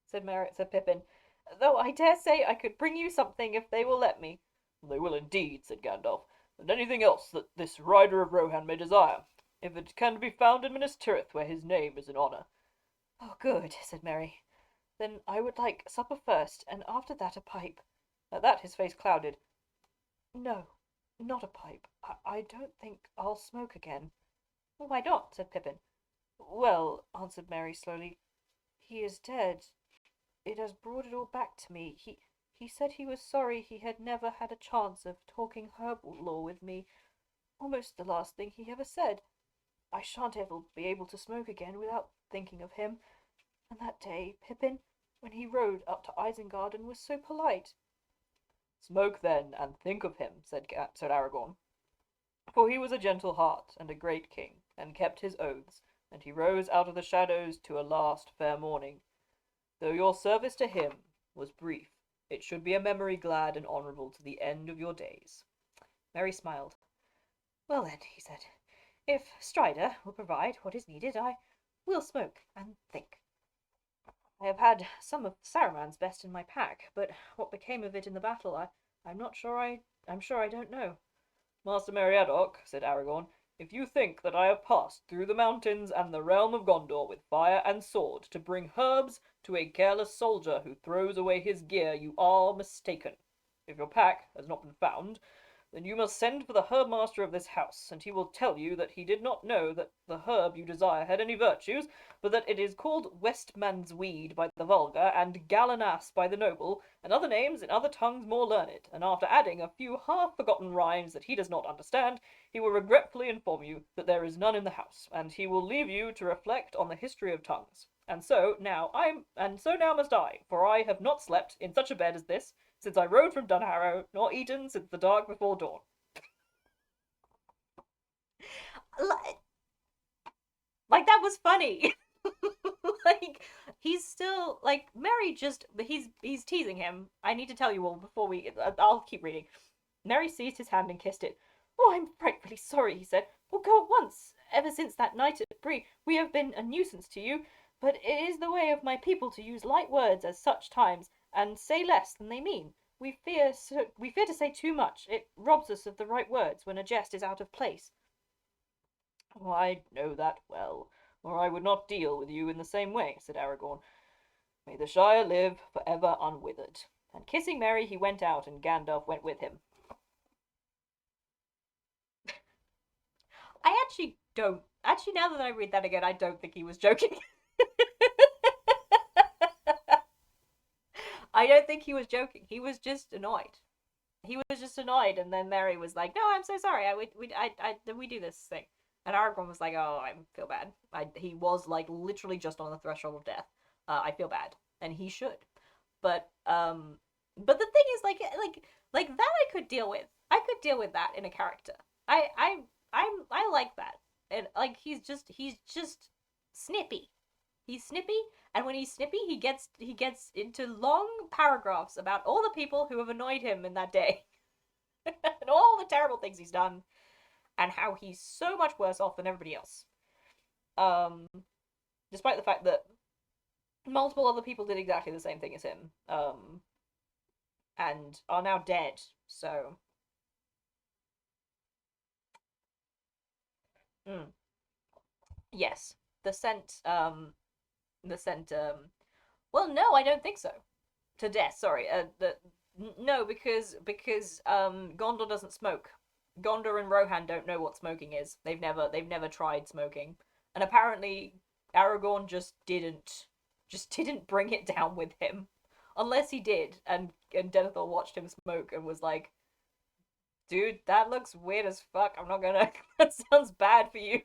said Pippin, though I dare say I could bring you something if they will let me. They will indeed, said Gandalf, and anything else that this rider of Rohan may desire, if it can be found in Minas Tirith, where his name is in honour. Oh, good, said Merry. Then I would like supper first, and after that a pipe. At that his face clouded. No, not a pipe. I don't think I'll smoke again. Why not? Said Pippin. Well, answered Merry slowly, he is dead. It has brought it all back to me. He said he was sorry he had never had a chance of talking herbal lore with me. Almost the last thing he ever said. I shan't ever be able to smoke again without thinking of him. And that day, Pippin, when he rode up to Isengard was so polite. Smoke then, and think of him, said Aragorn. For he was a gentle heart, and a great king, and kept his oaths, and he rose out of the shadows to a last fair morning. Though your service to him was brief, it should be a memory glad and honourable to the end of your days. Merry smiled. Well then, he said, if Strider will provide what is needed, I will smoke and think. I have had some of Saruman's best in my pack, but what became of it in the battle, I'm sure I don't know. Master Meriadoc, said Aragorn, if you think that I have passed through the mountains and the realm of Gondor with fire and sword to bring herbs to a careless soldier who throws away his gear, you are mistaken. If your pack has not been found, then you must send for the herb-master of this house, and he will tell you that he did not know that the herb you desire had any virtues, but that it is called Westman's weed by the vulgar, and gallinass by the noble, and other names in other tongues more learned, and after adding a few half-forgotten rhymes that he does not understand, he will regretfully inform you that there is none in the house, and he will leave you to reflect on the history of tongues. And so now must I, for I have not slept in such a bed as this, since I rode from Dunharrow, nor eaten since the dark before dawn. Like that was funny. Like he's still like Merry just he's teasing him. I need to tell you all before I'll keep reading. Merry seized his hand and kissed it. Oh, I'm frightfully sorry, he said. Well, go at once. Ever since that night at Bree, we have been a nuisance to you, but it is the way of my people to use light words at such times, and say less than they mean. We fear to say too much. It robs us of the right words when a jest is out of place. Oh, I know that well, or I would not deal with you in the same way, said Aragorn. May the Shire live for ever unwithered. And kissing Merry, he went out, and Gandalf went with him. I actually don't. Actually, now that I read that again, I don't think he was joking. I don't think he was joking. He was just annoyed. He was just annoyed, and then Merry was like, "No, I'm so sorry. We do this thing." And Aragorn was like, "Oh, I feel bad. He was like literally just on the threshold of death. I feel bad, and he should." But the thing is, like that I could deal with. I could deal with that in a character. I like that. And like he's just snippy. He's snippy, and when he's snippy, he gets into long paragraphs about all the people who have annoyed him in that day. And all the terrible things he's done, and how he's so much worse off than everybody else. Um, Despite the fact that multiple other people did exactly the same thing as him, and are now dead. So, mm. Yes, the scent, the scent, well, no, I don't think so. To death, sorry. No, because Gondor doesn't smoke. Gondor and Rohan don't know what smoking is. They've never tried smoking, and apparently Aragorn just didn't bring it down with him, unless he did, and Denethor watched him smoke and was like, "Dude, that looks weird as fuck. I'm not gonna. That sounds bad for you.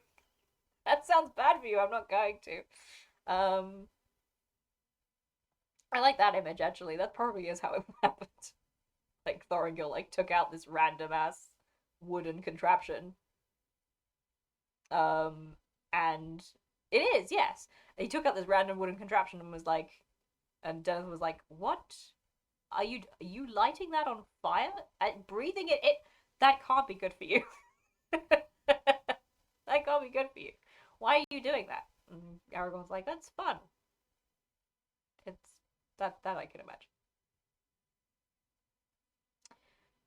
That sounds bad for you. I'm not going to." I like that image actually. That probably is how it happened. Like Thorongil like took out this random ass wooden contraption. Um and it is, yes. He took out this random wooden contraption and was like and Dennis was like, "What? Are you lighting that on fire? Breathing it that can't be good for you." That can't be good for you. Why are you doing that? And Aragorn's like, "That's fun. It's that I can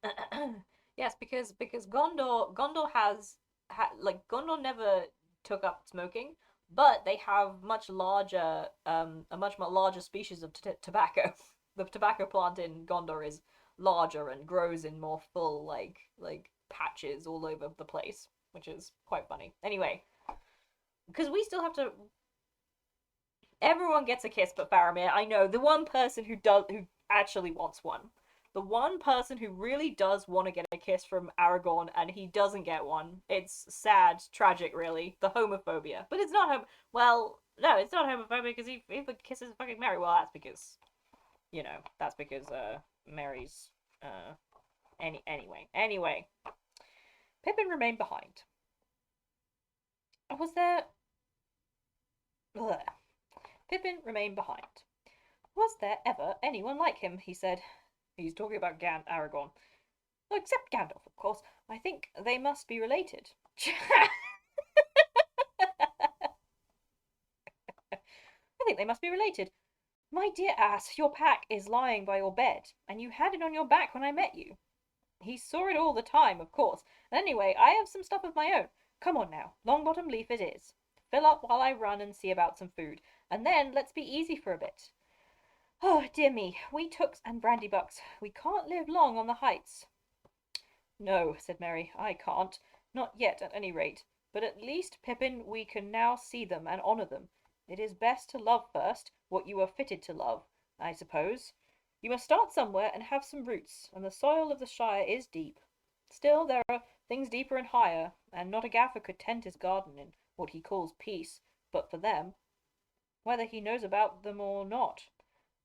imagine." Yes, because Gondor has like Gondor never took up smoking, but they have much larger a much more larger species of tobacco. The tobacco plant in Gondor is larger and grows in more full like patches all over the place, which is quite funny. Anyway, because we still have to. Everyone gets a kiss but Faramir. I know the one person who actually wants one. The one person who really does want to get a kiss from Aragorn and he doesn't get one. It's sad, tragic, really. The homophobia. But it's not well, no, it's not homophobia because he kisses fucking Mary. Well, that's because, that's because, Mary's, anyway. Pippin remained behind. Was there... Ugh. Pippin remained behind. Was there ever anyone like him, he said. He's talking about Aragorn. Well, except Gandalf, of course. I think they must be related. I think they must be related. My dear ass, your pack is lying by your bed, and you had it on your back when I met you. He saw it all the time, of course. And anyway, I have some stuff of my own. Come on now, Longbottom Leaf it is. Fill up while I run and see about some food, and then let's be easy for a bit. Oh, dear me, we tooks and brandybucks, we can't live long on the heights. No, said Mary, I can't. Not yet, at any rate. But at least, Pippin, we can now see them and honour them. It is best to love first what you are fitted to love, I suppose. You must start somewhere and have some roots, and the soil of the Shire is deep. Still, there are things deeper and higher, and not a gaffer could tend his garden in what he calls peace, but for them, whether he knows about them or not.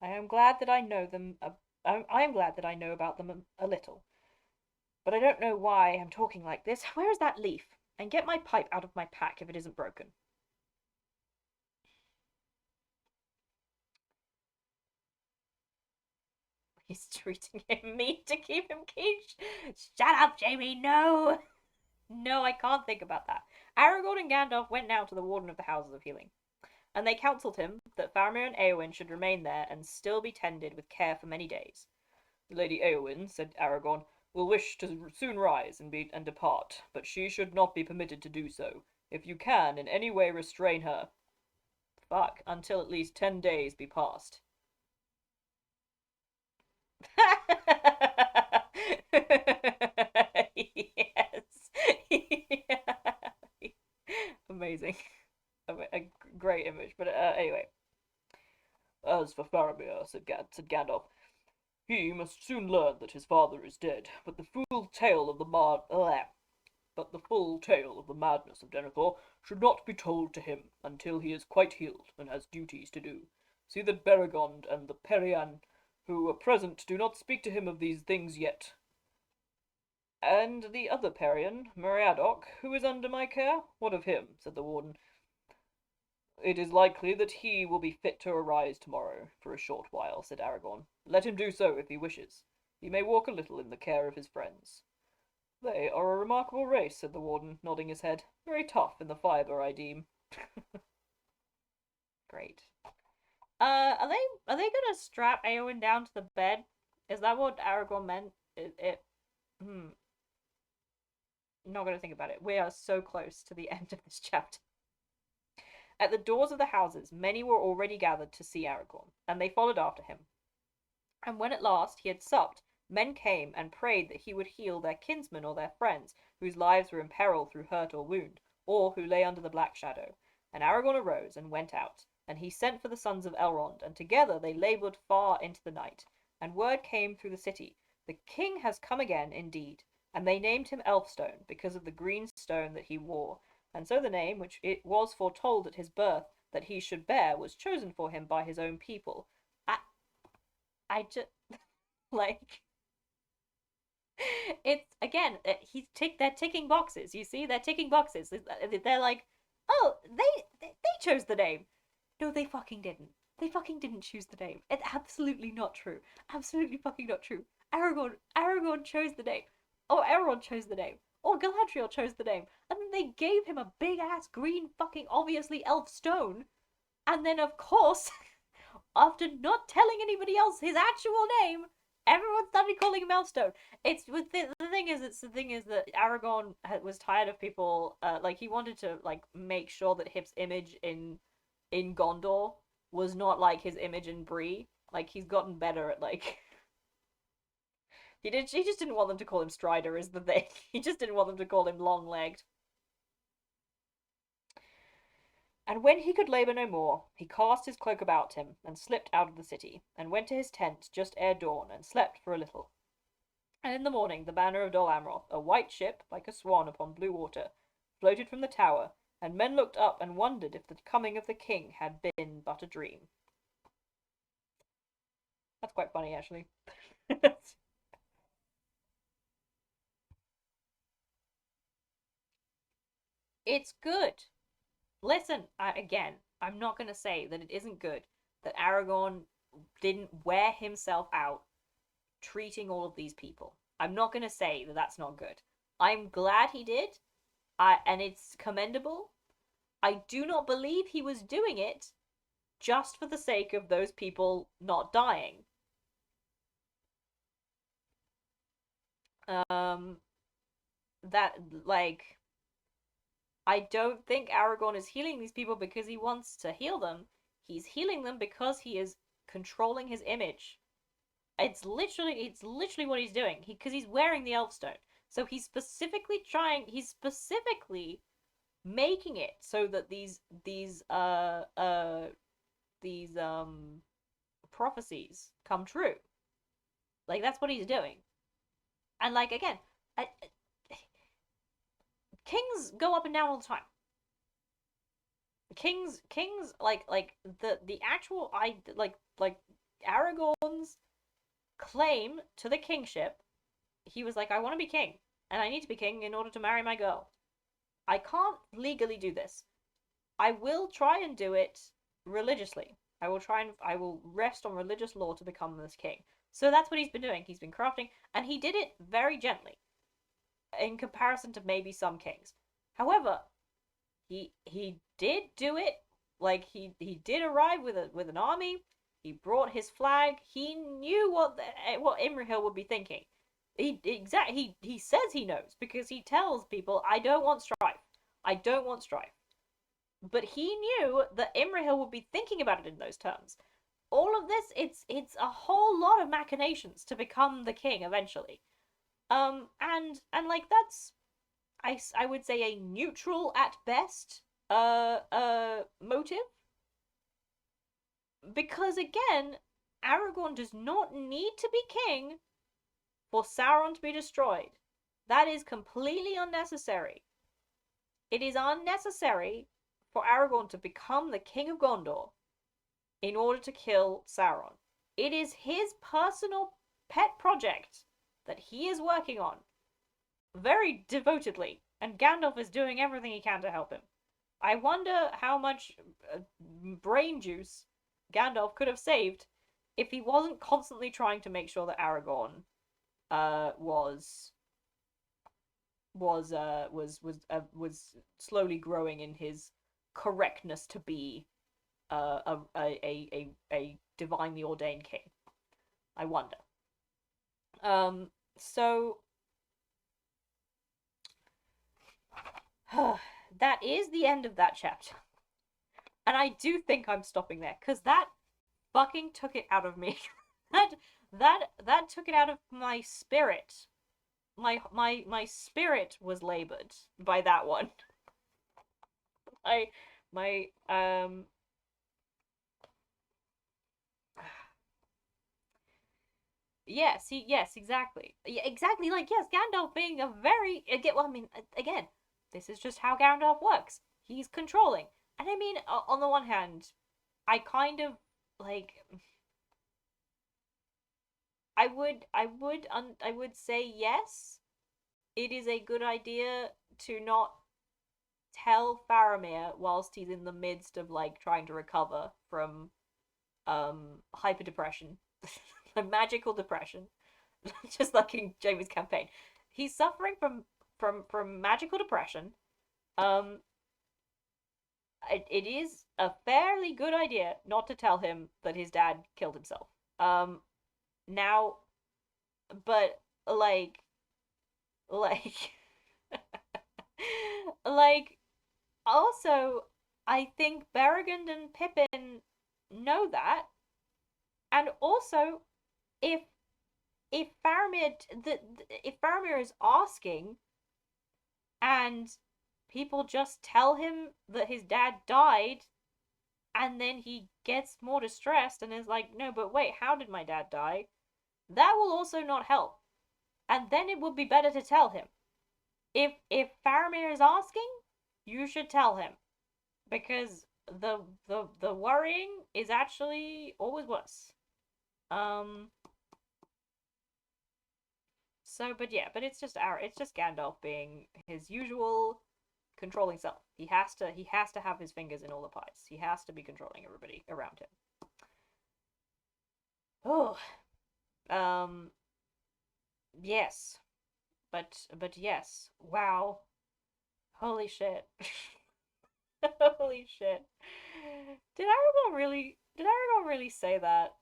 I am glad that I know them. I am glad that I know about them a little. But I don't know why I'm talking like this. Where is that leaf? And get my pipe out of my pack if it isn't broken. He's treating him meat to keep him caged. Shut up, Jamie, no! No, I can't think about that. Aragorn and Gandalf went now to the Warden of the Houses of Healing, and they counselled him that Faramir and Eowyn should remain there and still be tended with care for many days. Lady Eowyn, said Aragorn, will wish to soon rise and depart, but she should not be permitted to do so. If you can in any way restrain her, until at least 10 days be past. Yes. Amazing. A great image, but anyway. As for Faramir, said Gandalf, he must soon learn that his father is dead, but the full tale of the madness of Denethor should not be told to him until he is quite healed and has duties to do. See that Beregond and the Perian, who are present, do not speak to him of these things yet. And the other Perian, Meriadoc, who is under my care? What of him? Said the warden. It is likely that he will be fit to arise tomorrow for a short while, said Aragorn. Let him do so if he wishes. He may walk a little in the care of his friends. They are a remarkable race, said the warden, nodding his head. Very tough in the fibre, I deem. Great. Are they gonna strap Eowyn down to the bed? Is that what Aragorn meant? Not gonna think about it. We are so close to the end of this chapter. At the doors of the houses, many were already gathered to see Aragorn, and they followed after him. And when at last he had supped, men came and prayed that he would heal their kinsmen or their friends, whose lives were in peril through hurt or wound, or who lay under the black shadow. And Aragorn arose and went out, and he sent for the sons of Elrond, and together they laboured far into the night. And word came through the city, the king has come again, indeed. And they named him Elfstone, because of the green stone that he wore. And so the name, which it was foretold at his birth that he should bear, was chosen for him by his own people. I just like it's again. They're ticking boxes. You see, they're ticking boxes. They're like, oh, they chose the name. No, they fucking didn't. They fucking didn't choose the name. It's absolutely not true. Absolutely fucking not true. Aragorn chose the name. Or Elrond chose the name. Or Galadriel chose the name. And then they gave him a big ass green fucking obviously elf stone. And then of course, after not telling anybody else his actual name, everyone started calling him Elfstone. It's with the thing is that Aragorn was tired of people like he wanted to like make sure that Hip's image in Gondor was not like his image in Bree. Like he's gotten better at like he just didn't want them to call him Strider is the thing. He just didn't want them to call him long-legged. And when he could labour no more, he cast his cloak about him, and slipped out of the city, and went to his tent just ere dawn, and slept for a little. And in the morning the banner of Dol Amroth, a white ship, like a swan upon blue water, floated from the tower, and men looked up and wondered if the coming of the king had been but a dream. That's quite funny, actually. It's good. Listen, again, I'm not going to say that it isn't good that Aragorn didn't wear himself out treating all of these people. I'm not going to say that that's not good. I'm glad he did, and it's commendable. I do not believe he was doing it just for the sake of those people not dying. Um, that, like, I don't think Aragorn is healing these people because he wants to heal them. He's healing them because he is controlling his image. It's literally what he's doing. Because he's wearing the Elfstone. So he's specifically making it so that these prophecies come true. Like that's what he's doing. And like again, kings go up and down all the time. Kings like the actual I like Aragorn's claim to the kingship. He was like, I want to be king, and I need to be king in order to marry my girl. I can't legally do this. I will try and do it religiously. I will rest on religious law to become this king. So that's what he's been doing. He's been crafting, and he did it very gently in comparison to maybe some kings. However, he did do it. Like he did arrive with an army. He brought his flag. He knew what Imrahil would be thinking. He says he knows because he tells people, I don't want strife. I don't want strife. But he knew that Imrahil would be thinking about it in those terms. All of this, it's a whole lot of machinations to become the king eventually. And like that's I would say a neutral at best motive, because again, Aragorn does not need to be king for Sauron to be destroyed. That is completely unnecessary. It is unnecessary for Aragorn to become the king of Gondor in order to kill Sauron. It is his personal pet project that he is working on very devotedly, and Gandalf is doing everything he can to help him. I wonder how much brain juice Gandalf could have saved if he wasn't constantly trying to make sure that Aragorn was slowly growing in his correctness to be a divinely ordained king. I wonder. So that is the end of that chapter. And I do think I'm stopping there because that fucking took it out of me. that took it out of my spirit. My spirit was labored by that one. I my yes, exactly. Yeah, exactly, like yes, Gandalf being a very again, well, I mean, again, this is just how Gandalf works. He's controlling. And I mean, on the one hand, I kind of like I would say yes, it is a good idea to not tell Faramir whilst he's in the midst of like trying to recover from hyper depression, magical depression, just like in Jamie's campaign. He's suffering from magical depression. Um, it is a fairly good idea not to tell him that his dad killed himself. Now, but like, like, also, I think Berrigan and Pippin know that, and also, if if Faramir if Faramir is asking, and people just tell him that his dad died, and then he gets more distressed and is like, no, but wait, how did my dad die? That will also not help. And then it would be better to tell him. If Faramir is asking, you should tell him. Because the worrying is actually always worse. Um but it's just Gandalf being his usual controlling self. He has to have his fingers in all the pies. He has to be controlling everybody around him. Oh, um, yes, but yes. Wow, holy shit, holy shit. Did Aragorn really say that?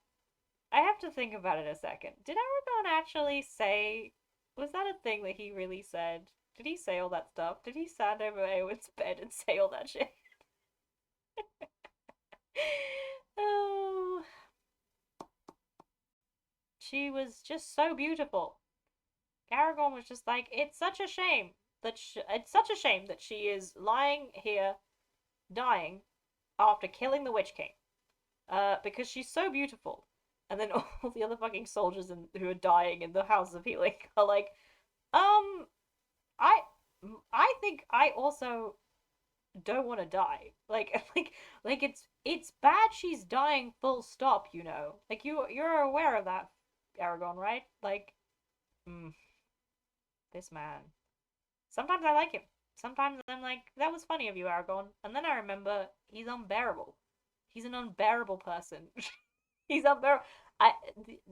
I have to think about it a second. Did Aragorn actually say? Was that a thing that he really said? Did he say all that stuff? Did he stand over Eowyn's bed and say all that shit? Oh, she was just so beautiful. Aragorn was just like, it's such a shame that she is lying here, dying after killing the Witch King, because she's so beautiful. And then all the other fucking soldiers who are dying in the Houses of Healing are like, um, I, I think I also don't want to die. It's bad she's dying. Full stop. Like you're aware of that, Aragorn, right? Like, mm, this man. Sometimes I like him. Sometimes I'm like, that was funny of you, Aragorn. And then I remember he's unbearable. He's an unbearable person. He's unbearable.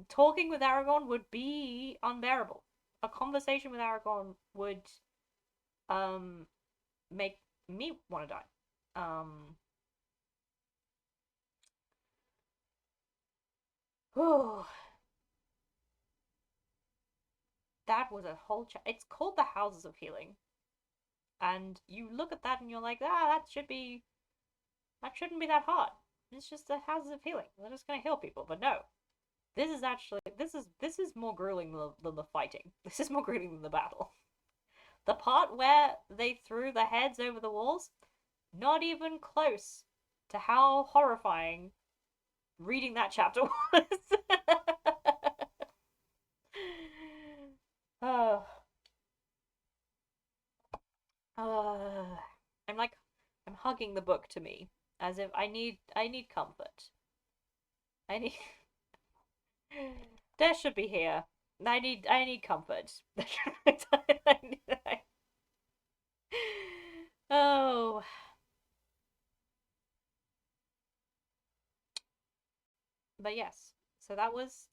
Talking with Aragorn would be unbearable. A conversation with Aragorn would um make me want to die. Oh, that was a whole. It's called the Houses of Healing, and you look at that and you're like, that shouldn't be that hard. It's just the Houses of Healing. They're just gonna heal people, but no. This is more grueling than the fighting. This is more grueling than the battle. The part where they threw the heads over the walls, not even close to how horrifying reading that chapter was. Oh, uh, I'm like, I'm hugging the book to me as if I need comfort. I need. There should be here. I need comfort. Oh, but yes. So that was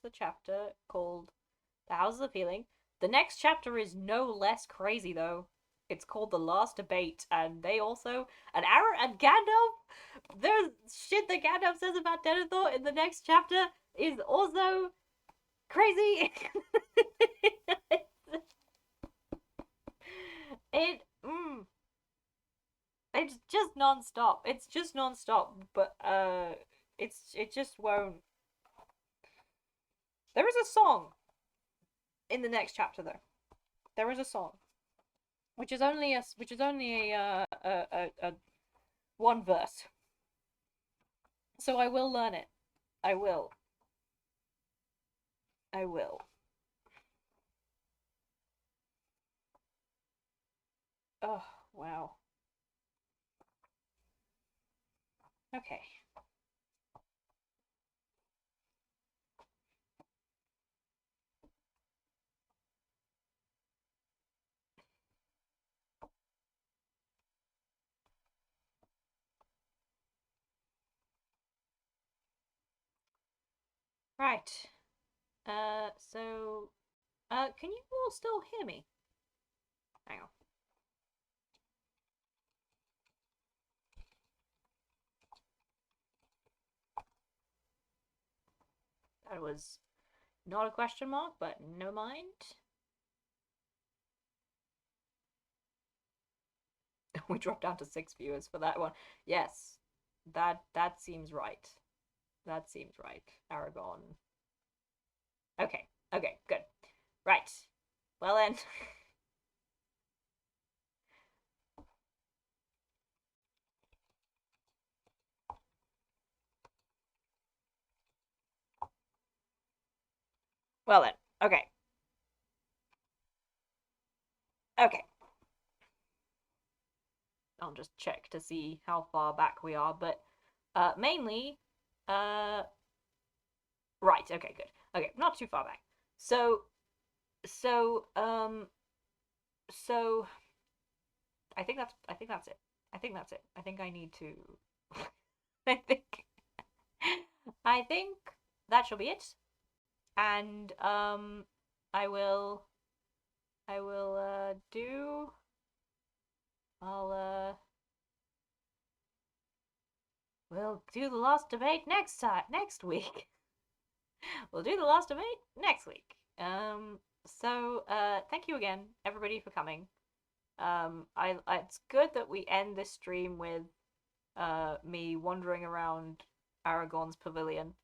the chapter called The Houses of Healing. The next chapter is no less crazy though. It's called The Last Debate, and they also and Gandalf. There's shit that Gandalf says about Denethor in the next chapter is also crazy. it it's just non-stop. It's just non-stop, but it just won't. There is a song in the next chapter though. There is a song which is only a one verse. So I will learn it. I will. I will. Oh, wow. Okay. Right. Can you all still hear me? Hang on. That was not a question mark, but no mind. We dropped down to 6 viewers for that one. Yes, that seems right. That seems right. Aragon. Okay. Okay. Good. Right. Well then. Well then, okay. Okay. I'll just check to see how far back we are, but mainly, uh, right. Okay, good. Okay, not too far back. So, so, so I think that's it. I think that's it. I think I need to. I think I think that shall be it. And I will I will do I'll we'll do the last debate next week. We'll do the last debate next week. So thank you again everybody for coming. It's good that we end this stream with me wandering around Aragorn's pavilion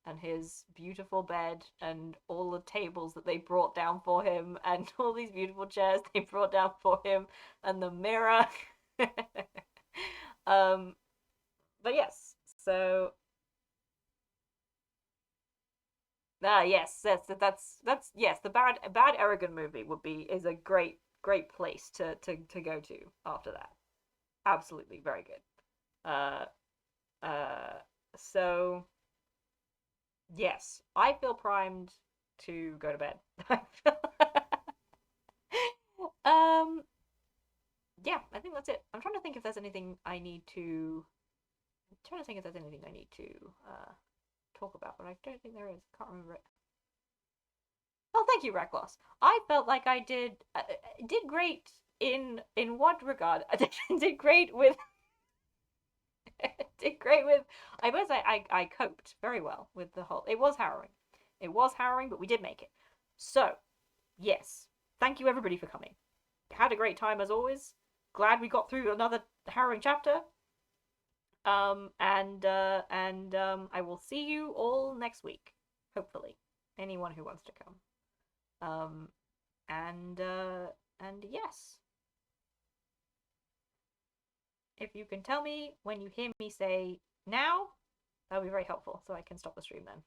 and his beautiful bed and all the tables that they brought down for him and all these beautiful chairs they brought down for him and the mirror. um, but yes, so yes, that's yes, the bad Aragon movie would be is a great place to go to after that. Absolutely, very good. Uh, so yes, I feel primed to go to bed. um, yeah, I think that's it. I'm trying to think if there's anything I need to. I'm trying to think if there's anything I need to talk about, but I don't think there is. Can't remember it. Oh, thank you, Reklos. I felt like I did great in what regard? I did great with did great with. I was I coped very well with the whole. It was harrowing. It was harrowing, but we did make it. So yes, thank you everybody for coming. Had a great time as always. Glad we got through another harrowing chapter. I will see you all next week. Hopefully, anyone who wants to come. Um, and yes, if you can tell me when you hear me say now, that'll be very helpful, so I can stop the stream then.